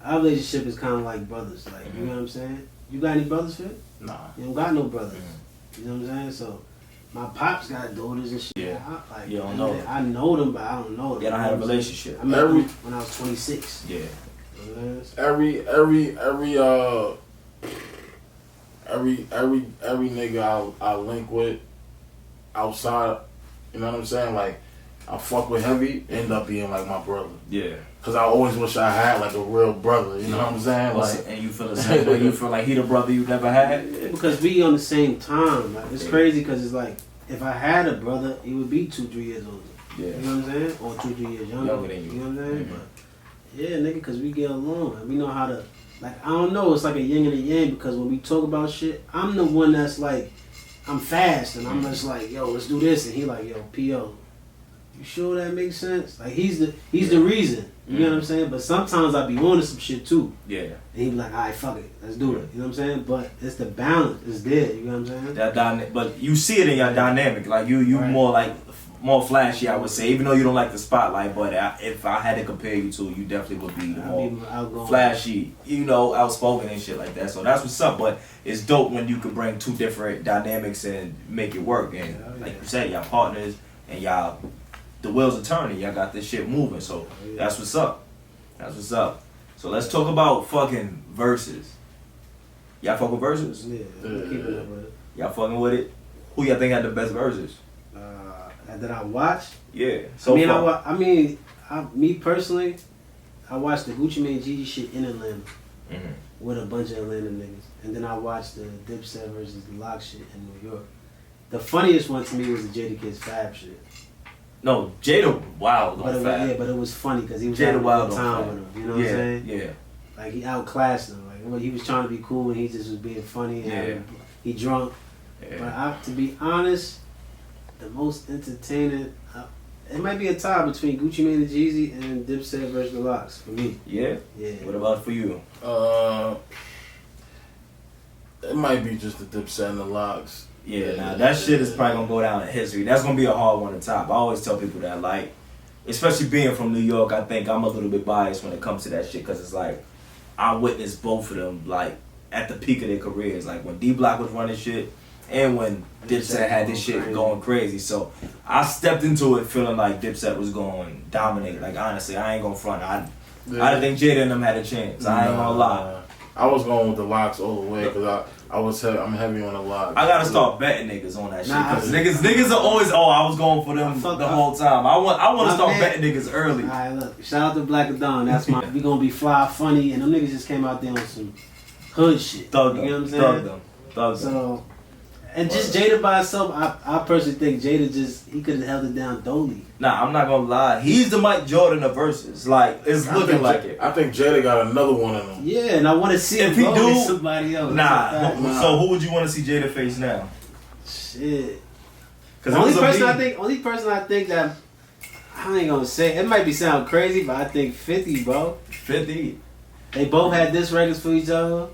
our relationship is kind of like brothers. Like, you know what I'm saying? You got any brothers, Fit? Nah. You don't got no brothers. You know what I'm saying? So my pops got daughters and shit. Yeah. You don't I know mean, them. I know them, but I don't know them. They don't have a relationship. I met them when I was 26. Yeah. You know what I'm saying? Every nigga I link with outside, you know what I'm saying? Like, I fuck with heavy, end up being like my brother. Yeah. Cause I always wish I had like a real brother, you know what I'm saying? Like, and you feel the same way? You feel like he the brother you never had? Because we on the same time. Like, it's crazy because it's like, if I had a brother, he would be 2-3 years older. Yeah. You know what I'm saying? Or 2-3 years younger. Younger than you. You know what I'm saying? Mm-hmm. But yeah, nigga, because we get along. And we know how to, like, I don't know, it's like a yin and a yang because when we talk about shit, I'm the one that's like, I'm fast and I'm just like, yo, let's do this. And he like, yo, P.O., you sure that makes sense? Like, he's the reason. You know what I'm saying? But sometimes I be on to some shit too. Yeah. And he be like, alright, fuck it, let's do it. You know what I'm saying? But it's the balance. It's there. You know what I'm saying? But you see it in your dynamic. Like you right. more flashy, I would say. Even though you don't like the spotlight, but if I had to compare you to, you definitely would be more flashy. You know, outspoken and shit like that. So that's what's up. But it's dope when you can bring two different dynamics and make it work. And like you said, y'all partners and y'all. The wheels are turning. Y'all got this shit moving. So that's what's up. That's what's up. So let's talk about fucking verses. Y'all fuck with verses? Yeah, keeping up with it. Y'all fucking with it? Who y'all think had the best verses? That I watched? Yeah. Me personally, I watched the Gucci Mane Gigi shit in Atlanta with a bunch of Atlanta niggas. And then I watched the Dipset versus the Lock shit in New York. The funniest one to me was the Jadakiss Fab shit. No, Jada Wild on Fab. Yeah, but it was funny because he was Jada having Wild a good time with him. You know what I'm saying? Yeah. Like, he outclassed him. Like, he was trying to be cool and he just was being funny. And he drunk. Yeah. But to be honest, the most entertaining, it might be a tie between Gucci Mane and Jeezy and Dipset versus the Locks for me. Yeah? Yeah. What about for you? It might be just the Dipset and the Locks. Yeah, nah, that shit is probably gonna go down in history. That's gonna be a hard one to top. I always tell people that, like, especially being from New York, I think I'm a little bit biased when it comes to that shit because it's like, I witnessed both of them, like, at the peak of their careers. Like, when D-Block was running shit and when Dipset had this shit going crazy. So, I stepped into it feeling like Dipset was going to dominate. Like, honestly, I ain't gonna front. I didn't think Jada and them had a chance. I ain't gonna lie. I was going with the Locks all the way because I'm heavy on the Locks. I gotta start betting niggas on that shit because niggas are always I was going for them the whole time. I want to start betting niggas early. Alright, look, shout out to Black Dawn. That's my we gonna be fly funny and them niggas just came out there on some hood shit. Thug them. You know what I'm saying? Thug them. So, and just Jada by herself, I personally think Jada he could have held it down dolly. Nah, I'm not gonna lie. He's the Mike Jordan of verses. Like, it's looking like it. I think Jada got another one of them. Yeah, and I want to see if he do somebody else. Nah. So who would you want to see Jada face now? Shit. Because only person I think that I ain't gonna say it might sound crazy, but I think 50, bro. 50. They both had diss records for each other.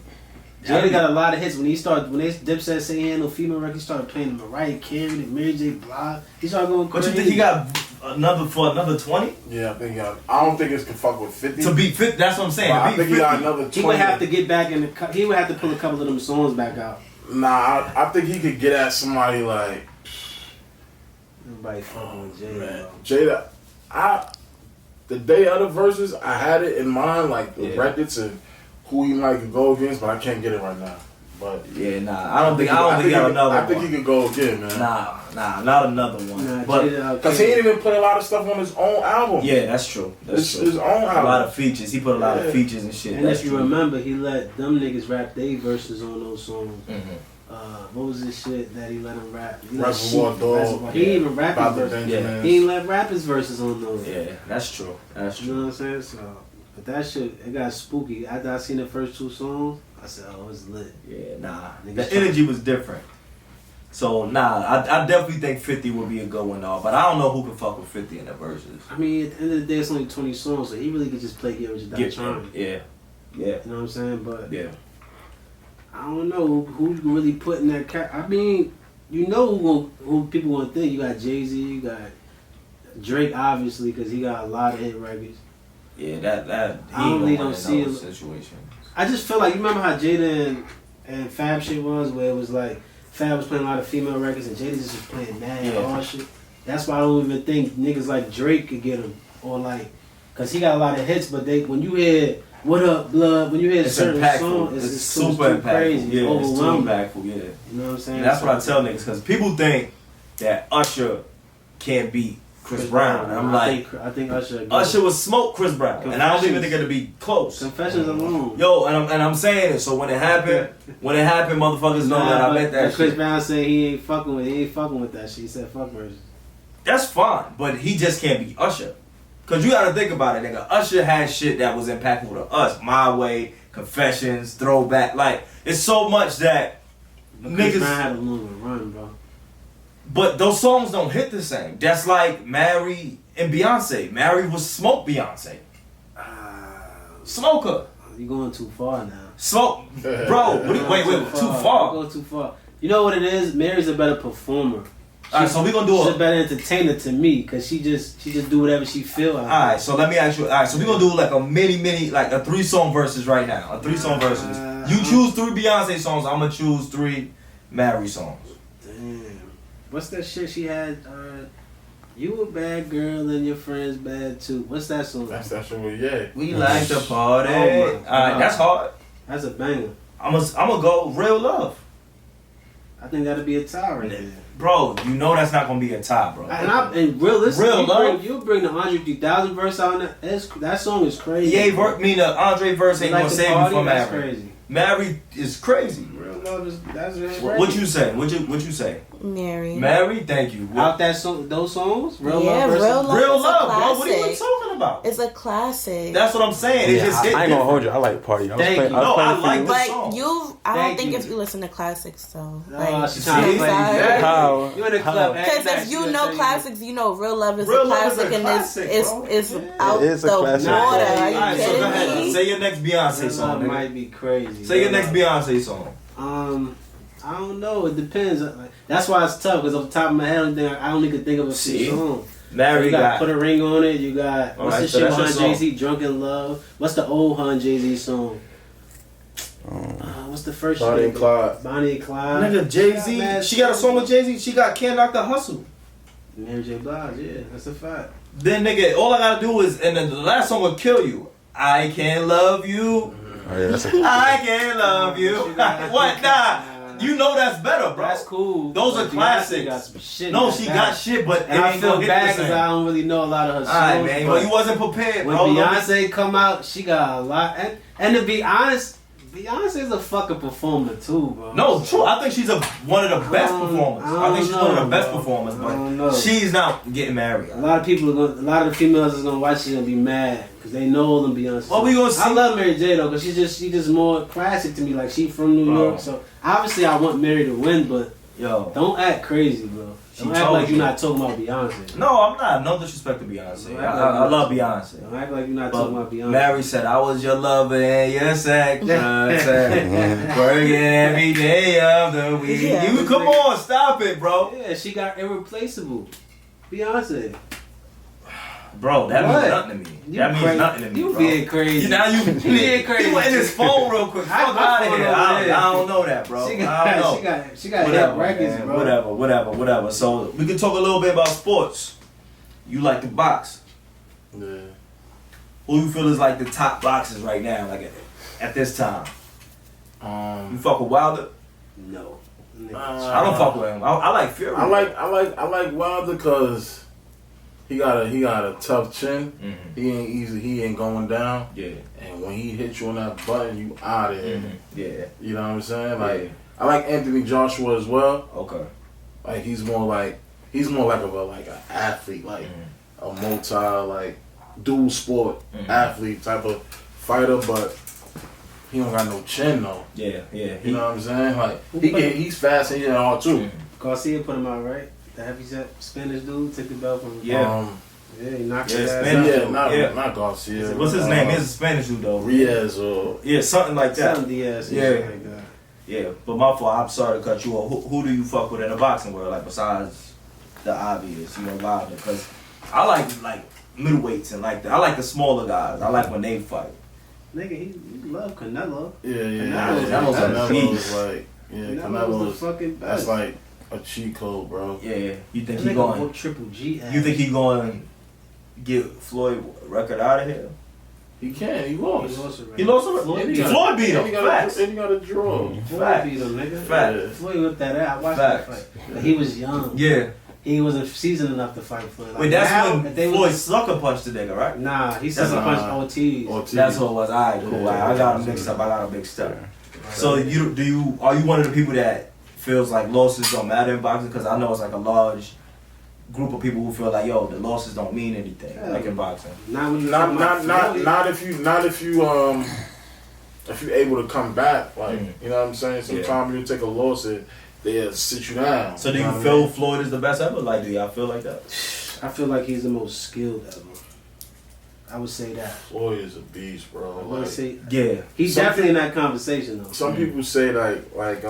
Jada got a lot of hits when Dipset say he had no female record, he started playing Mariah Carey and Mary J. Blige. He started going crazy. But you think he got another 20? Yeah, I think he got. I don't think it's can fuck with 50. To beat 50, that's what I'm saying. I think he got another 20. He would have to get back he would have to pull a couple of them songs back out. Nah, I think he could get at somebody like. Everybody fucking with Jada. Man. Jada, the day of the verses, I had it in mind, like the records and who he might go against, but I can't get it right now. But yeah, I don't think he got another one. I think he could go again, man. Nah, not another one. Because he didn't even put a lot of stuff on his own album. Yeah, that's true. That's true. His own album. A lot of features. He put a lot of features and shit. And if you remember, he let them niggas rap their verses on those songs. What was this shit that he let him rap? Reservoir Dog. He didn't even rap his verses. Yeah. He didn't let rap his verses on those. Yeah, that's true. You know what I'm saying? So, but that shit, it got spooky. After I seen the first two songs, I said, oh, it's lit. Yeah, the energy was different. So, I definitely think 50 would be a good one, though. But I don't know who can fuck with 50 in the verses. I mean, at the end of the day, it's only 20 songs, so he really could just play Get Rich or Die Trying. Yeah. You know what I'm saying? But yeah. I don't know who you really put in that I mean, you know who people gonna think. You got Jay-Z, you got Drake, obviously, because he got a lot of hit records. Yeah, that he I really don't in see those it. situations. I just feel like, you remember how Jada and Fab shit was, where it was like Fab was playing a lot of female records and Jada just was playing mad hard shit. That's why I don't even think niggas like Drake could get him, or like, cause he got a lot of hits. But when you hear "What Up, Blood," when you hear certain songs, it's super impactful. Crazy, Yeah, it's too impactful. Yeah, you know what I'm saying. And that's what I tell niggas, cause people think that Usher can't beat Chris Brown. And I'm I think Usher would smoke Chris Brown, and I don't even think it'd be close. Confessions alone. Yo, and I'm saying it. So when it happened, motherfuckers know that I meant that shit. Chris Brown said he ain't fucking with that shit. He said fuck version. That's fine, but he just can't be Usher. Cause you gotta think about it, nigga. Usher had shit that was impactful to us. My Way, Confessions, Throwback. Like, it's so much that but niggas. Chris Brown had a longer run, bro. But those songs don't hit the same. That's like Mary and Beyonce. Mary was smoke Beyonce. Smoke her. You going too far now. Smoke, bro. Wait, too far. You go too far. You know what it is? Mary's a better performer. Alright, so we gonna do she's a better entertainer to me, cause she just do whatever she feel. Alright, so let me ask you. Alright, so we gonna do like a mini, like a 3-song verses right now. A 3-song verses. You choose 3 Beyonce songs. I'm gonna choose 3 Mary songs. Damn. What's that shit she had? You a bad girl and your friends bad too. What's that song? That's that shit with yeah. We like to party. Alright, that's hard. That's a banger. I'm gonna go Real Love. I think that'll be a tie right there. Bro, you know that's not gonna be a tie, bro. And realistically, Real Love. you bring the Andre 3000 verse out on that song is crazy. Yeah, the Andre verse ain't gonna save you from That's Mary. crazy. Mary is crazy. Real Love that's really crazy. What you say? What you say? Mary, thank you. Out that song, those songs, Real Love. Real Love, bro. What are you talking about? It's a classic. That's what I'm saying. Yeah, I ain't gonna hold you. I like Party. I like but the song. I don't think if you listen to classics though. She's trying to play How? you in the club? Because if you know classics, you know Real Love is Real a Love is classic, a and classic, it's bro. out It is a the classic. water. Are you Alright, so go ahead. kidding me? Say your next Beyonce song. It Nigga. might be crazy. Say your next Beyonce song. I don't know. It depends. That's why it's tough. Because off the top of my head, I only could think of a few songs. Mary you got Put a Ring on It. You got what's the shit behind Jay-Z? Drunken Love. What's the old Hun Jay-Z song? What's the first Bonnie and Clyde. Bonnie and Clyde. Nigga, Jay-Z. She got a song with Jay-Z. She got Can't Knock the Hustle. Mary J. Blige. Yeah, that's a fact. Then nigga, all I gotta do is, and then the last song will kill you. I Can't Love You. Oh, yeah, that's I Can't Love You. What? Nah. You know that's better, bro. That's cool. Those are classics. Got some shit No, she got shit, but and I feel bad because I don't really know a lot of her songs. Alright, man. Well, you wasn't prepared, when bro. Beyonce come out, she got a lot. And to be honest, Beyonce's a fucking performer too, bro. No, true. I think she's one of the best performers. I think she's one of the best performers, but she's not getting married. A lot of the females is gonna watch it and be mad because they know them Beyonce. What we gonna see? I love Mary J though because she just more classic to me. Like she from New York, so obviously I want Mary to win, but don't act crazy, bro. Don't act like you're not talking about Beyonce. No, I'm not. No disrespect to Beyonce. I love Beyonce. Don't act like you're not talking about Beyonce. Mary said, I was your lover and your sex. Working every day of the week. Yeah. You come on, stop it, bro. Yeah, she got irreplaceable. Beyonce. Bro, that means nothing to me. That means nothing to me, You bro. being crazy. Now you being crazy. He went in his phone real quick. Fuck out of here. I don't know that, bro. She I don't know. got hit records, man. bro. Whatever. So we can talk a little bit about sports. You like to box. Yeah. Who you feel is like the top boxers right now, like at this time? You fuck with Wilder? No. I don't fuck with him. I like Fury. I like Wilder because he got a tough chin. Mm-hmm. He ain't easy. He ain't going down. Yeah. And when he hits you on that button, you out of here. Mm-hmm. Yeah. You know what I'm saying? Like I like Anthony Joshua as well. Okay. Like he's more like an athlete, like a multi dual sport athlete type of fighter, but he don't got no chin though. Yeah. You know what I'm saying? Like he's fast and he's hard too. Garcia put him out, right? The heavyset Spanish dude took the belt from him. Yeah. Yeah, he knocked Yeah, his ass Spanish out. Not Garcia. What's his name? He's a Spanish dude though. Riaz or something like that. Something Diaz. Yeah. Like that. Yeah, but my fault. I'm sorry to cut you off. Who do you fuck with in the boxing world? Like besides the obvious, Wilder? Because I like middleweights and I like the smaller guys. I like when they fight. Nigga, he love Canelo. Canelo's like, Canelo's the fucking best. That's like a cheat code, bro. Yeah. You think he going Triple G ass. You think he going to get Floyd record out of here? He can. He lost. He lost Floyd beat him. Facts. And he got a draw. Floyd beat him, nigga. Facts. Floyd whipped that out. I watched that fight. But he was young. Yeah. He wasn't seasoned enough to fight Floyd. Wait, that's when Floyd sucker punched the nigga, right? Nah, he sucker punched Ortiz. That's what it was. Alright, cool. I got him mixed up. So are you one of the people that feels like losses don't matter in boxing? Because I know it's like a large group of people who feel like, yo, the losses don't mean anything, like in boxing. Not if you're able to come back, like you know what I'm saying. Sometimes you take a loss and they'll sit you down. So do you feel Floyd is the best ever? Like, do y'all feel like that? I feel like he's the most skilled ever. I would say that. Floyd is a beast, bro. I would say, yeah, he's definitely in that conversation though. Some people say like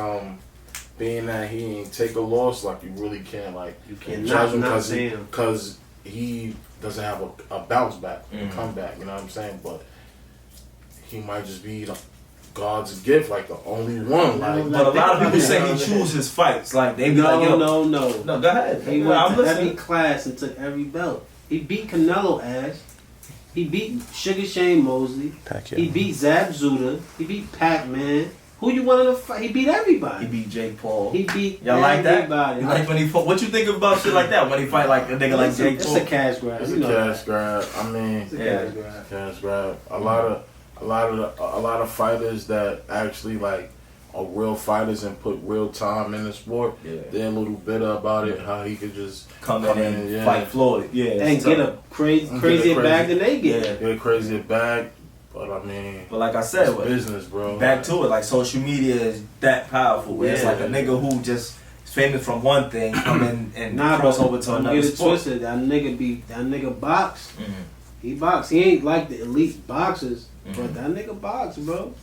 being that he ain't take a loss, like you really can't you can't judge him because he doesn't have a bounce back, a comeback. You know what I'm saying? But he might just be God's gift, like the only one. But a lot of people say he chooses his fights. Like they be like, yo, no. No, go ahead. He went to every class and took every belt. He beat Canelo ass. He beat Sugar Shane Mosley. He beat Zab Zuda. He beat Pac-Man. Who you wanted to fight? He beat everybody. He beat Jake Paul. He beat y'all like that? Everybody. Like when he fought. What you think about shit like that? When he fight like a nigga like Jake Paul? It's a cash grab. It's a cash grab. I mean, it's a cash grab. Cash grab. A lot of fighters that actually like are real fighters and put real time in the sport. Yeah. They're a little bitter about it. How he could just come in and fight Floyd. Yeah, and get a crazier bag than they get. Yeah, get a crazier bag. But I mean, like I said, it's business, bro. Back to it, like social media is that powerful. Where it's like a nigga who just is famous from one thing, come in and cross over to another sport. Twisted. That nigga box. Mm-hmm. He box. He ain't like the elite boxers, but that nigga box, bro.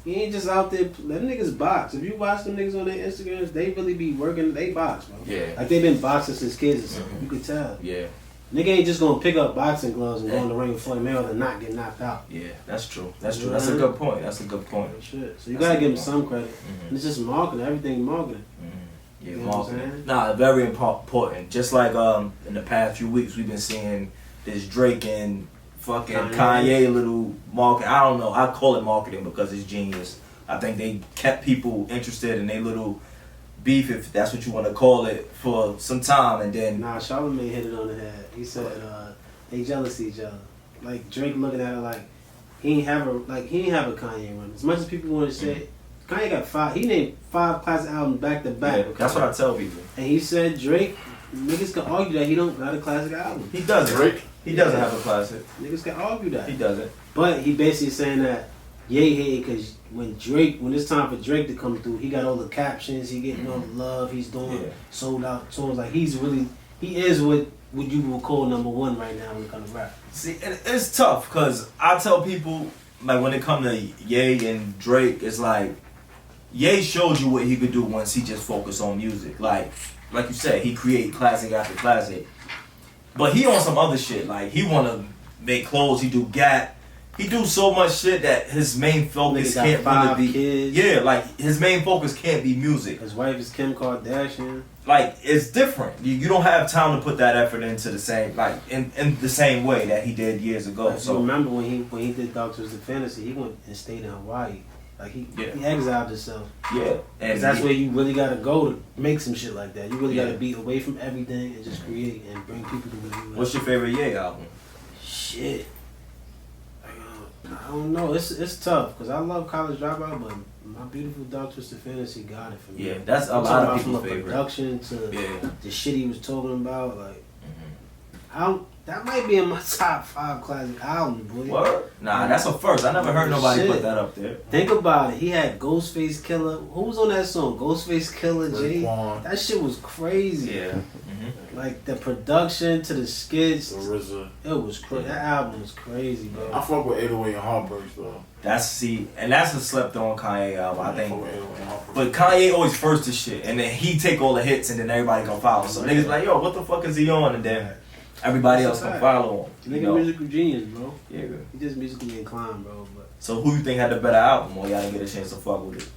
He ain't just out there. That niggas box. If you watch them niggas on their Instagrams, they really be working. They box, bro. Yeah. Like they been boxing since kids or something. You could tell. Yeah. Nigga ain't just gonna pick up boxing gloves and go in the ring with Floyd Mayweather and not get knocked out. Yeah, that's true. That's true. That's a good point. Shit. So you gotta give him some credit. And it's just marketing. Everything marketing. Yeah, you know marketing. Nah, very important. Just like in the past few weeks, we've been seeing this Drake and fucking Kanye little market. I don't know. I call it marketing because it's genius. I think they kept people interested in their little beef, if that's what you want to call it, for some time, and then Charlamagne hit it on the head. He said they jealous of each other. Like Drake looking at it like he ain't have a Kanye run. As much as people want to say Kanye got 5, he named 5 classic albums back to back. Yeah, that's what I tell people. And he said Drake, niggas can argue that he don't got a classic album. He doesn't. Drake? He doesn't have a classic. Niggas can argue that. He doesn't. But he basically saying that Ye hated because when it's time for Drake to come through, he got all the captions, he getting all the love, he's doing sold out tours. Like he is what you would call #1 right now when it comes to rap. See, it's tough because I tell people, like when it comes to Ye and Drake, it's like Ye showed you what he could do once he just focused on music. Like you said, he create classic after classic. But he on some other shit. Like he wanna make clothes, he do Gap. He do so much shit that his main focus can't really be. Kids. Yeah, like his main focus can't be music. His wife is Kim Kardashian. Like it's different. You don't have time to put that effort into the same in the same way that he did years ago. Like, so remember when he did Doctors of Fantasy, he went and stayed in Hawaii. Like he exiled himself. Yeah, and that's where you really gotta go to make some shit like that. You really gotta be away from everything and just create and bring people to where you. What's your favorite Ye album? Shit. I don't know. It's tough because I love College Dropout, but My Beautiful Dark Twisted Fantasy got it for me. Yeah, that's a lot of people's favorite. From the production to the shit he was talking about, like I That might be in my top 5 classic albums, boy. Word? Nah, that's a first. I never heard nobody Shit. put that up there. Think about it. He had Ghostface Killer. Who was on that song? Ghostface Killer, Jay. Raekwon. That shit was crazy. Yeah. Mm-hmm. Like the production to the skits. The RZA. It was crazy. That album was crazy, bro. I fuck with 808 and Heartbreaks though. That's a slept on Kanye album, I fuck think. with 808 and Heartbreaks. But Kanye always first to shit, and then he take all the hits, and then everybody gonna follow. So niggas like, yo, what the fuck is he on? And then everybody else gonna follow him. Nigga, You know? musical genius, bro. Yeah. Good. He just musically inclined, bro. But So who you think had the better album, or y'all didn't get a chance to fuck with it?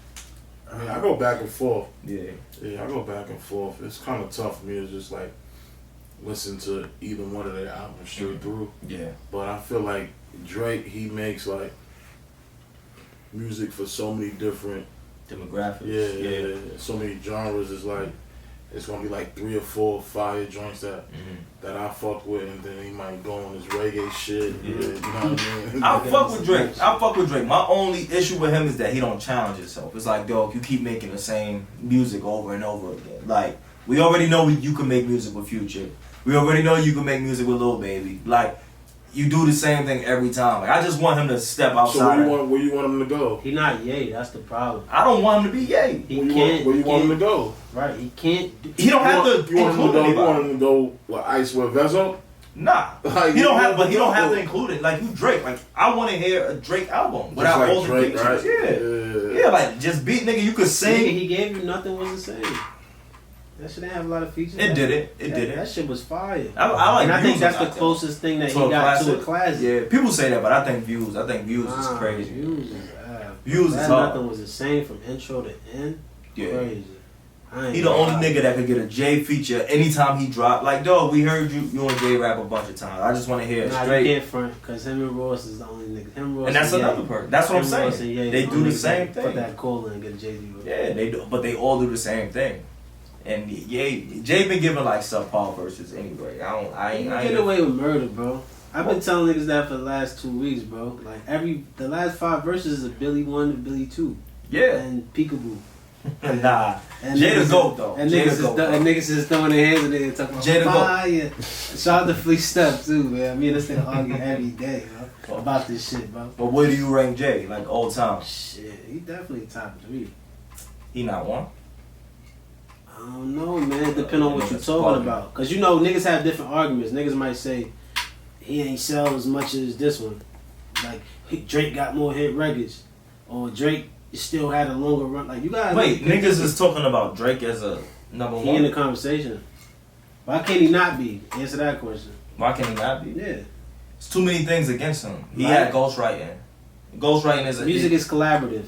I mean, I go back and forth. Yeah. Yeah, I go back and forth. It's kind of tough for me to just like listen to either one of their albums straight through. Yeah. But I feel like Drake, he makes like music for so many different Demographics. yeah, so many genres. It's like it's gonna be like 3 or 4 fire joints that I fuck with, and then he might go on his reggae shit. Yeah, you know what I mean? I fuck with Drake. My only issue with him is that he don't challenge himself. It's like, dog, you keep making the same music over and over again. Like, we already know you can make music with Future. We already know you can make music with Lil Baby. Like, you do the same thing every time. Like, I just want him to step outside. So where you want him to go? he not Ye. That's the problem. I don't want him to be Ye. He Where can't. you want him to go? Right. He can't. He don't have to You want him to include go? You want anybody. him to go with Ice with Vezo? Nah. Like, He don't have, but he to don't have go. to include it. Like, you Drake. Like, I want to hear a Drake album Just without like all the Drake, features. right? Yeah, like just beat nigga. You could Nigga, sing. he gave you nothing was the same. That shit didn't have a lot of features. It did it. It did That it. shit was fire. I like. And I think Views that's a the lot, though. closest thing that he To a got to a classic? classic. Yeah, people say that, but I think Views is crazy. Views is Views is that hard. nothing was the same from intro to end. Yeah. Crazy. I ain't He the gonna only lie. nigga that could get a J feature anytime he drop. Like, dog, we heard you and Jay rap a bunch of times. I just want to hear it Nah, straight. you can't front because him and Ross is the only nigga. Him, Ross, And that's Ye. another part. That's what I'm Him, saying. Ross, and Ye They is do the niggas same that thing. Put that cola and get a Jay-Z. Yeah, they do, but they all do the same thing. And Jay been giving like subpar verses anyway. I ain't Get away with murder, bro. I've been telling niggas that for the last 2 weeks, bro. Like the last 5 verses is a Billy 1 and Billy 2. Yeah. And Peekaboo. Nah. And Jay the niggas GOAT is- though. And Jay niggas, the GOAT, and though. niggas is throwing their hands in there and talking about Jay the GOAT. fire. Shout out to Fleet Step too, man. Me and this nigga argue every day, bro, about this shit, bro. But where do you rank Jay? Like all time? Shit, he definitely top 3. He not one. I don't know, man. Depending on what you're Niggas talking bugging. about. Because you know, niggas have different arguments. Niggas might say, he ain't sell as much as this one. Like, Drake got more hit records. Or Drake still had a longer run. Like, you gotta... Wait, niggas is talking about Drake as a number He in the one. conversation. Why can't he not be? Answer that question. Why can he not be? Yeah. It's too many things against him. He Right. had ghostwriting. Ghostwriting is a Music is collaborative.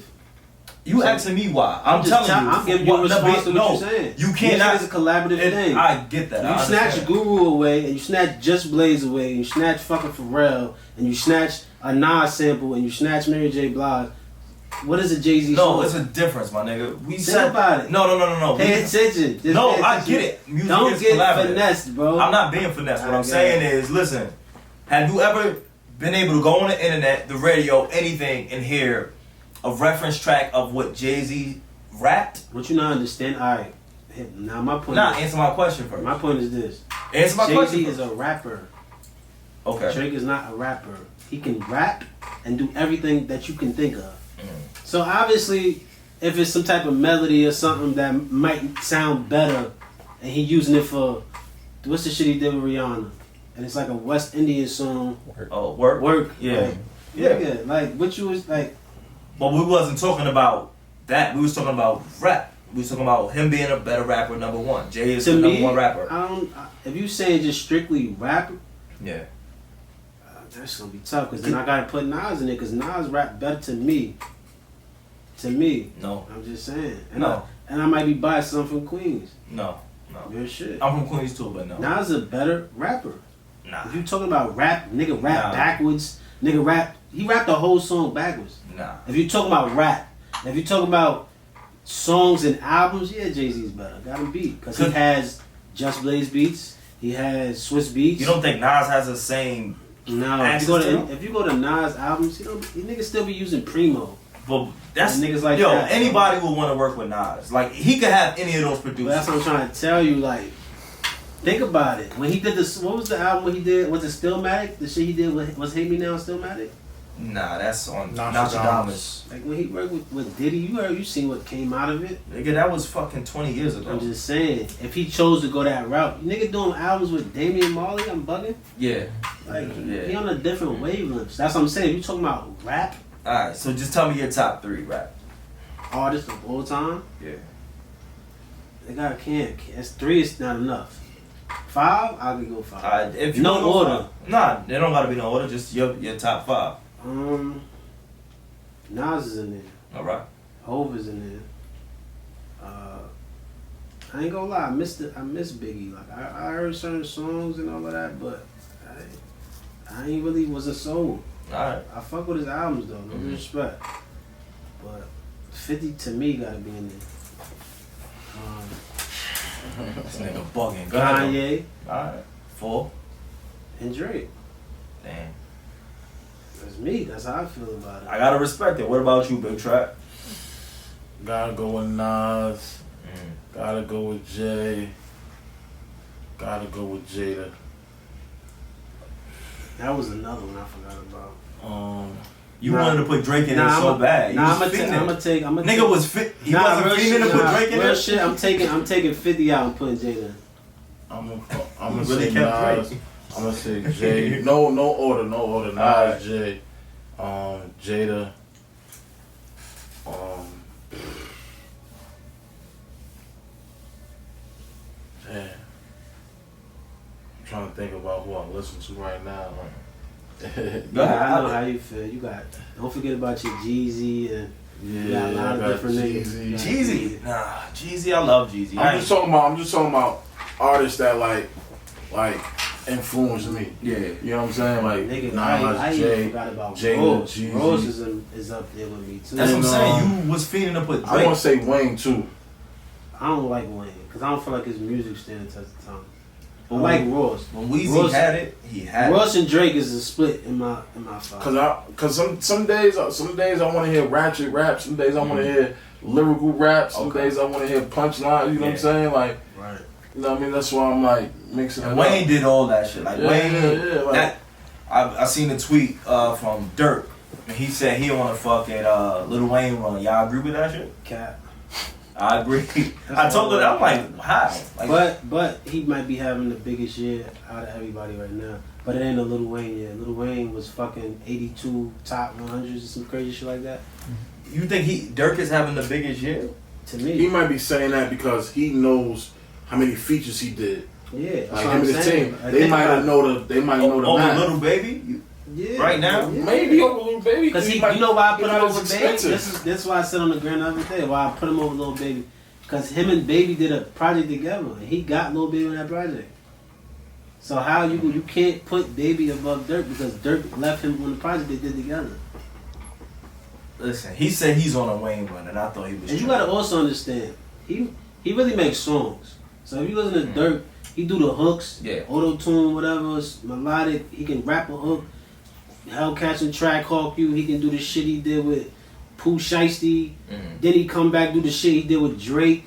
You asking me why? I'm just telling you. I'm giving you a response to what no, you're saying. You cannot. Music is a collaborative thing. I get that. I You snatch understand. Guru away, and you snatch Just Blaze away, and you snatch fucking Pharrell, and you snatch a Nas sample, and you snatch Mary J. Blige. What is a Jay-Z No, song? it's a difference, my nigga. We Think said about it. No. Pay attention. Just No, pay I attention. get it. Music Don't is get collaborative. finessed, bro. I'm not being finessed. What I I'm get saying it. is, listen. Have you ever been able to go on the internet, the radio, anything, and hear a reference track of what Jay-Z rapped? What you not understand? All right. Now my point. Nah, is, answer my question first. my point is this: Answer my question Jay-Z first. is a rapper. Okay. Drake is not a rapper. He can rap and do everything that you can think of. Mm-hmm. So obviously, if it's some type of melody or something that might sound better, and he using it for what's the shit he did with Rihanna, and it's like a West Indian song. Oh, work. Work. Yeah. Like, Yeah. nigga, like what you was like. But we wasn't talking about that. We was talking about rap. We was talking about him being a better rapper, number one. Jay is To the me, number one rapper. If you saying just strictly rap, Yeah. that's gonna be tough because then I gotta put Nas in it because Nas rap better to me. To me, No. I'm just saying. And No. I might be biased. I'm from Queens. No. Real shit. I'm from Queens too, but no. Nas a better rapper. Nah. If you talking about rap, nigga rap Nah. backwards. Nigga rap. He rapped the whole song backwards. Nah. If you talking about rap, if you talking about songs and albums, yeah, Jay-Z's better. Got him beat because he Could- has Just Blaze beats. He has Swiss beats. You don't think Nas has the same? No, access to him? if you go to Nas albums, he niggas still be using Primo. But that's And niggas like yo. that. Anybody will want to work with Nas. Like he could have any of those But producers. that's what I'm trying to tell you. Like, Think about it. When he did this, what was the album when he did? Was it Stillmatic? The shit he did was Hate Me Now Stillmatic? Nah, that's on Nostradamus. Nostradamus. Like when he worked with Diddy, you seen what came out of it? Nigga, that was fucking 20 years ago. I'm just saying, if he chose to go that route, nigga doing albums with Damian Marley, I'm bugging. Yeah. Like he on a different wavelength. That's what I'm saying. You talking about rap Alright, so just tell me your top 3 rap. artists of all time? Yeah. Nigga, I can't. It's 3 is not enough. 5, I could go 5. Alright, if you No wanna go order. 5. Nah, they don't gotta be no order. Just your top 5. Nas is in there. All right. Hov is in there. I ain't gonna lie, I miss Biggie. Like I heard certain songs and all of that, but I ain't really was a soul. Alright. I fuck with his albums though, no disrespect. But 50 to me gotta be in there. This nigga bugging. Go ahead. Kanye Alright. 4. and Drake. Damn. That's me. That's how I feel about it. I gotta respect it. What about you, Big Trap? Gotta go with Nas. Gotta go with Jay. Gotta go with Jada. That was another one I forgot about. You wanted to put Drake in there so bad. Nah, I'm gonna take. Nigga was fit. He wasn't feeling to put Drake in real there. shit. I'm taking 50 out and putting Jada in. I'm gonna really say kept Nas. Drake. I'm gonna say Jay. No order. Nas, Alright. Jay, Jada. Damn. I'm trying to think about who I listen to right now. Go ahead. I know how you feel. You got. Don't forget about your Jeezy and you got a lot of I got different niggas. Jeezy. Nah, Jeezy. I love Jeezy. I'm just talking about artists that like influenced me. Yeah. You know what I'm saying? Like Nigga, Nas, I Jay, even forgot about Jada, Rose. Jeezy. Rose is up there with me too. That's what I'm And, saying. You was feeling to put Drake. I want to say Wayne too. I don't like Wayne because I don't feel like his music stands the test of time. I like Ross. When Weezy Ross- had it, he had Ross and Drake is a split in my five. Cause some days I want to hear ratchet rap. Some days I want to hear lyrical rap. Some days I want to hear punchlines. You know what I'm saying? Like, Right. you know what I mean? That's why I'm like mixing And it Wayne up. did all that shit. Like Wayne, like, that I seen a tweet from Dirk. And he said he on a fucking Lil Wayne run. Y'all agree with that shit? Cat. I agree. I told her, I'm like, how? Like, But he might be having the biggest year out of everybody right now. But it ain't a Lil Wayne yet. Lil Wayne was fucking 82 top 100s or some crazy shit like that. you think Dirk is having the biggest year? To me, he might be saying that because he knows how many features he did. yeah. That's Like what him I'm and the saying. team, Like, they think might about have know the. They might know the Over math. Little Baby? Yeah. Right now? Yeah. Maybe over Little Baby. Because you know why I put him over Baby? This is why I said on the ground the other day why I put him over Lil Baby. Because him and Baby did a project together. And he got Lil Baby on that project. So how you can't put Baby above Dirk because Dirk left him on the project they did together. Listen, he said he's on a Wayne run, and I thought he was. And you gotta also understand, he really makes songs. So if you listen to Dirk, he do the hooks, Yeah. auto tune, whatever, it's melodic. He can rap a hook, Hellcats and Track Hawk you. He can do the shit he did with Pooh Shiesty. Then he come back do the shit he did with Drake.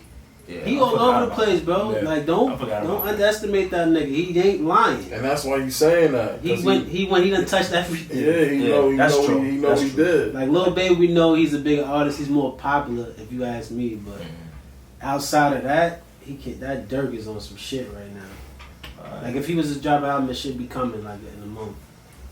Yeah, He I all forgot over the about place, that. bro. Yeah. Like I don't forgot about that. underestimate that nigga. He ain't lying. And that's why you saying that. He 'cause he done touched everything. Yeah, he that's know true. he know That's he true. did. Like Lil Baby, we know he's a bigger artist. He's more popular, if you ask me. But outside of that, he can't. That Dirk is on some shit right now. Like if he was to drop an album, it should be coming like in a month.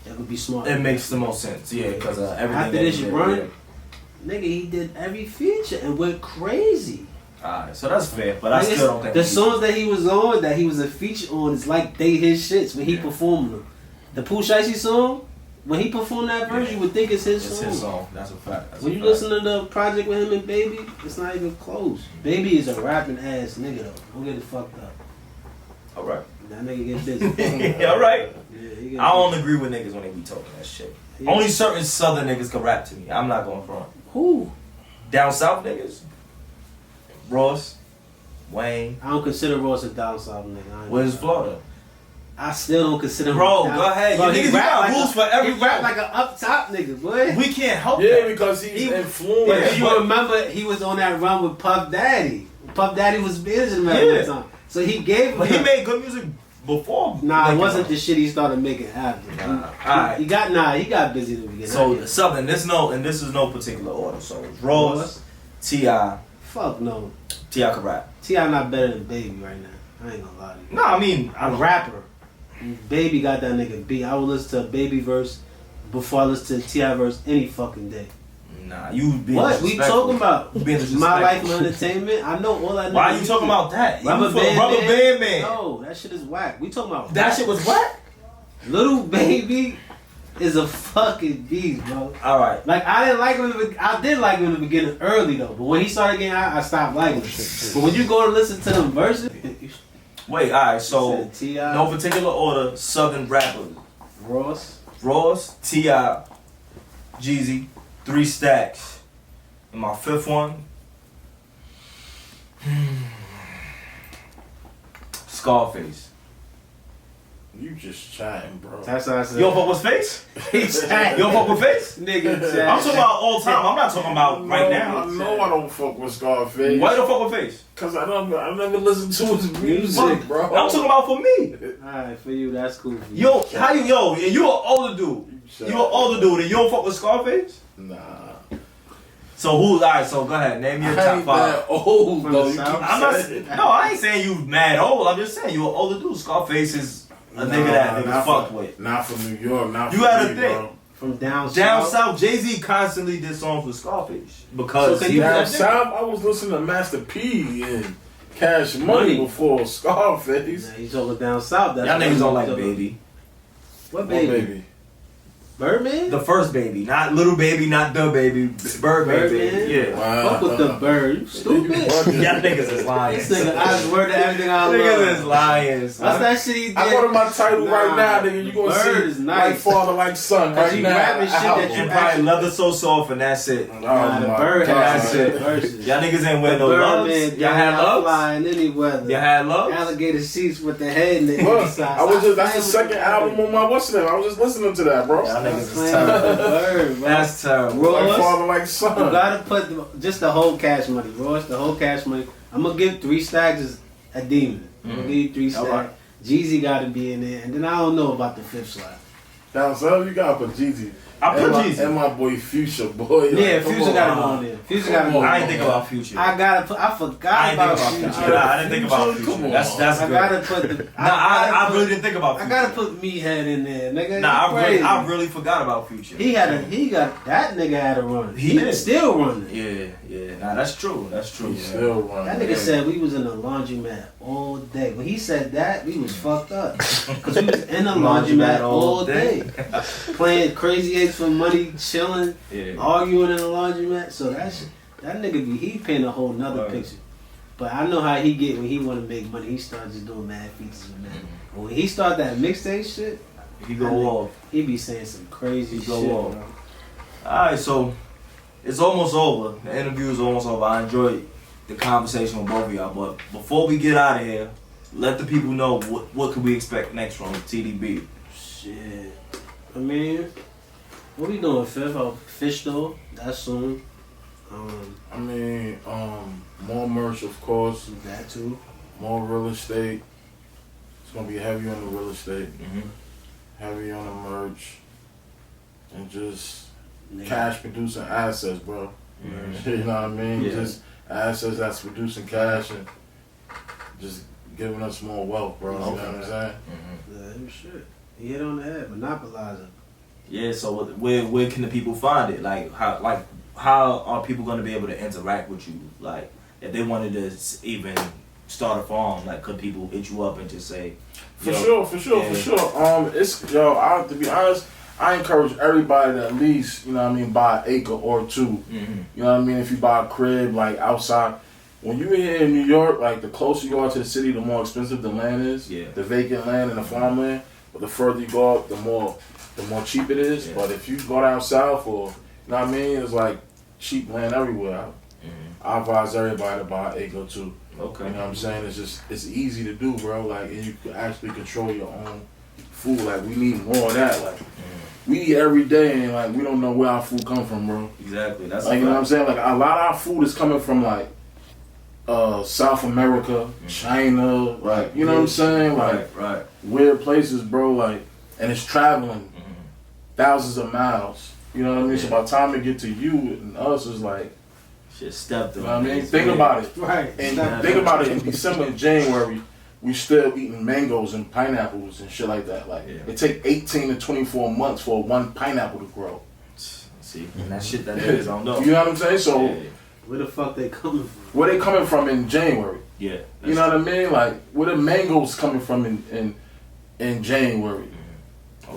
That would be smart. It makes the most sense, yeah, because everything. After that this he did, run, yeah. nigga, he did every feature and went crazy. Alright, so that's fair, but I Nigga, still don't think the songs that he was on, that he was a feature on, is like they his shits when he performed them. The Pooh Shiesty song, when he performed that verse, you would think it's his It's song. his song. That's a fact. That's When a you fact. listen to the project with him and Baby, it's not even close. Baby is a rapping ass nigga though. Don't get it fucked up. All right. That nigga get busy. All right. Yeah, he get I don't agree with niggas when they be talking that shit. Yeah. Only certain Southern niggas can rap to me. I'm not going front. Who? Down South niggas, Ross, Wayne. I don't consider Ross a down south nigga. I ain't Where's gonna lie. Florida? I still don't consider him. Bro, down- go ahead. Bro, You he niggas rap got like rules a- for every He rap flow. like an up top nigga, boy. We can't help Yeah, that. because he's He- influenced. But if you remember, he was on that run with Puff Daddy. Puff Daddy was managing him at one time. So he gave. But he made good music before. Nah, it Linkin wasn't Park. the shit he started making after. Alright. He got busy in the beginning. So the Southern, this is no particular order. So it's Ross, T.I. Fuck no. T.I. can rap. T.I. not better than Baby right now. I ain't gonna lie to you. No, I mean A rapper. Baby got that nigga beat. I would listen to a Baby verse before I listen to a T.I. verse any fucking day. Nah, you being What we talking about? You being My Life, disrespectful. My Entertainment. I know all that. Why are you talking about that? Rubber You Band Rubber Man? Band Man. No, that shit is whack. We talking about That shit was what? Little Baby is a fucking beast, bro. All right. Like I didn't like him. I did like him in the beginning early though, but when he started getting out, I stopped liking him. But when you go to listen to them verses, Wait, all right. So T.I., no particular order. Southern rappers: Ross, T.I., Jeezy, 3 Stacks, and my 5th one, Scarface. You just chatting, bro. That's what I said. You don't fuck with Face? You don't fuck with Face? Nigga, I'm talking about all time. I'm not talking about right now. I know I don't fuck with Scarface. Why you don't fuck with Face? Cause I never listened to his music, bro. I'm talking about for me. Alright, for you, that's cool for you. You an older dude. You an older dude and you don't fuck with Scarface? Nah. So alright, so go ahead, name your I top ain't 5. that old From though. the You South? keep I'm not. saying- No, I ain't saying you mad old. I'm just saying you an older dude. Scarface is a nigga that niggas fucked with. Not from New York. Not You from gotta me, think. bro. From down Down south. south, Jay-Z constantly did songs with Scarface because So can he you- was Down that nigga. south, I was listening to Master P and Cash Money Money. before Scarface. Nah, he's talking down south. That's Y'all what niggas I'm don't like talking about. Baby. What Oh, baby? baby. Birdman? The first Baby, not Little Baby, not the Baby. Birdman, Birdman? baby. Yeah. Wow. Fuck with the bird. You stupid. Y'all niggas is lying. This nigga, I swear to everything I Niggas is love. lying. What's that shit he did? I go to my title right now, nigga. You gonna Bird see is nice. like father, like son Cause right you now. rapping shit that Album. you And probably Leather So Soft and that's it. Oh Nah, the my bird God. has That's it. verses. Y'all niggas ain't wear The no Birdman, loves. Y'all had loves? fly in any weather. Y'all had loves? Alligator seats with the head in the Look, inside. I was just that's the second album on my what's name. I was just listening to that, bro. Y'all niggas is Playing terrible. with the bird, bro. That's terrible. Ross, Like father, like you son. gotta put just the whole Cash Money, Ross. The whole Cash Money. I'm gonna give 3 Stacks is a demon. I'm gonna give you 3 Stacks. Alright. Jeezy gotta be in there, and then I don't know about the 5th slot. Down south, you gotta put Jeezy. I put And my- Jeezy. And my boy Future, boy. Yeah, come Future on. gotta go in there. Future gotta go. I in ain't there. think about Future. I gotta put. I I forgot ain't think about about Future. Future. Nah, I didn't think about Future, Future. come That's I good. gotta put the. Nah, I really didn't think about I Future. gotta put Meathead in there, nigga. Nah, You I crazy. really forgot about Future. He got that nigga had a run. He did. Still running. Yeah. Nah, that's true. That's true. He's still running. That nigga said we was in a laundromat all day. When he said that, we was fucked up. Cause we was in a laundromat all day. Playing Crazy Eights for money, chilling, Yeah. arguing in a laundromat. So that nigga he paint a whole nother Right. picture. But I know how he get when he want to make money. He starts just doing mad features with man. But when he start that mixtape shit, He go off. he be saying some crazy He shit. go off. Bro. Alright, so it's almost over. The interview is almost over. I enjoyed the conversation with both of y'all. But before we get out of here, let the people know what can we expect next from TDB. Shit. I mean, what we doing, Fifth? Oh, Fish though. That's soon. I mean, more merch, of course. That too. More real estate. It's gonna be heavy on the real estate, heavy on the merch, and just Nigga. cash producing assets, bro. You know what I mean? Yeah. Just assets that's producing cash and just giving us more wealth, bro. You know what I'm saying? Yeah, shit. He hit on the head, monopolizer. Yeah, so where can the people find it? Like how are people gonna be able to interact with you? Like if they wanted to even start a farm, like could people hit you up and just say, For yo, sure. yeah. It's I to be honest, I encourage everybody to at least, you know what I mean, buy an acre or two. You know what I mean? If you buy a crib like outside, when you're here in New York, like the closer you are to the city, the more expensive the land is. Yeah. The vacant land and the farmland. But the further you go up, the more cheap it is. Yeah. But if you go down south or you know what I mean, it's like cheap land everywhere. I advise everybody to buy an acre or two. Okay. You know what I'm saying? It's easy to do, bro. Like, and you can actually control your own food. Like, we need more of that. Like, we eat every day, and like we don't know where our food come from, bro. Exactly. That's Like, you know what I'm saying? Like, a lot of our food is coming from like South America, China, like, you know what I'm saying? Like, right. weird places, bro, like, and it's traveling thousands of miles. You know what I mean? So by the time it get to you and us, it's like, shit stepped you know what I mean? Think about it. Right. And think about it, in December and January, we still eating mangoes and pineapples and shit like that. Like, it take 18 to 24 months for one pineapple to grow. See, and that shit that niggas don't know. You know what I'm saying? So, where the fuck they coming from? where they coming from in January? Yeah. You know what I mean? Like, where the mangoes coming from in January?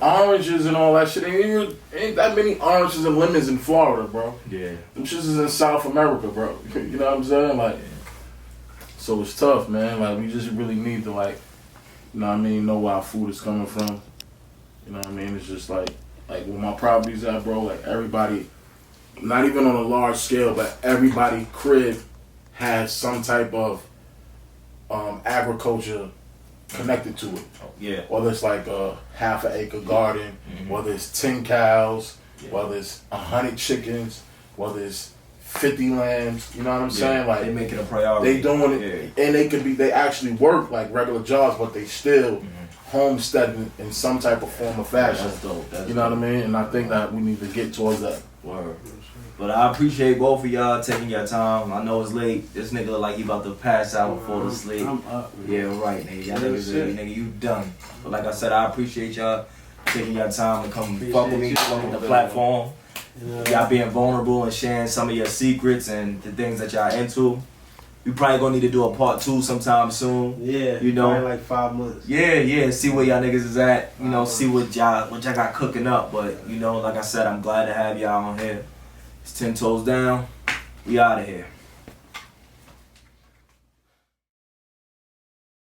Oranges and all that shit. Ain't that many oranges and lemons in Florida, bro. Yeah. Them shits is in South America, bro. You know what I'm saying? Like, so it's tough, man. Like, we just really need to, like, you know what I mean, know where our food is coming from. You know what I mean? It's just like where my properties at, bro, like, everybody, not even on a large scale, but everybody crib has some type of agriculture connected to it. Yeah. Whether it's like a half an acre garden, whether it's 10 cows, whether it's 100 chickens, whether it's 50 lambs, you know what I'm saying? Like, they make it a priority. They doing it, and they actually work like regular jobs, but they still homesteading in some type of form or fashion. That's dope. You know what I mean? And I think that we need to get towards that. Word. But I appreciate both of y'all taking your time. I know it's late. This nigga look like he about to pass out before the sleep. I'm up, man. Yeah, right, nigga. Y'all nigga, you done. But like I said, I appreciate y'all taking your time to come fuck with me, fuck with the platform. Y'all being vulnerable and sharing some of your secrets and the things that y'all into. We probably gonna need to do a part 2 sometime soon. Yeah, you know, probably like 5 months. Yeah. See where y'all niggas is at. You know, see what y'all got cooking up. But you know, like I said, I'm glad to have y'all on here. It's 10 toes down. We out of here.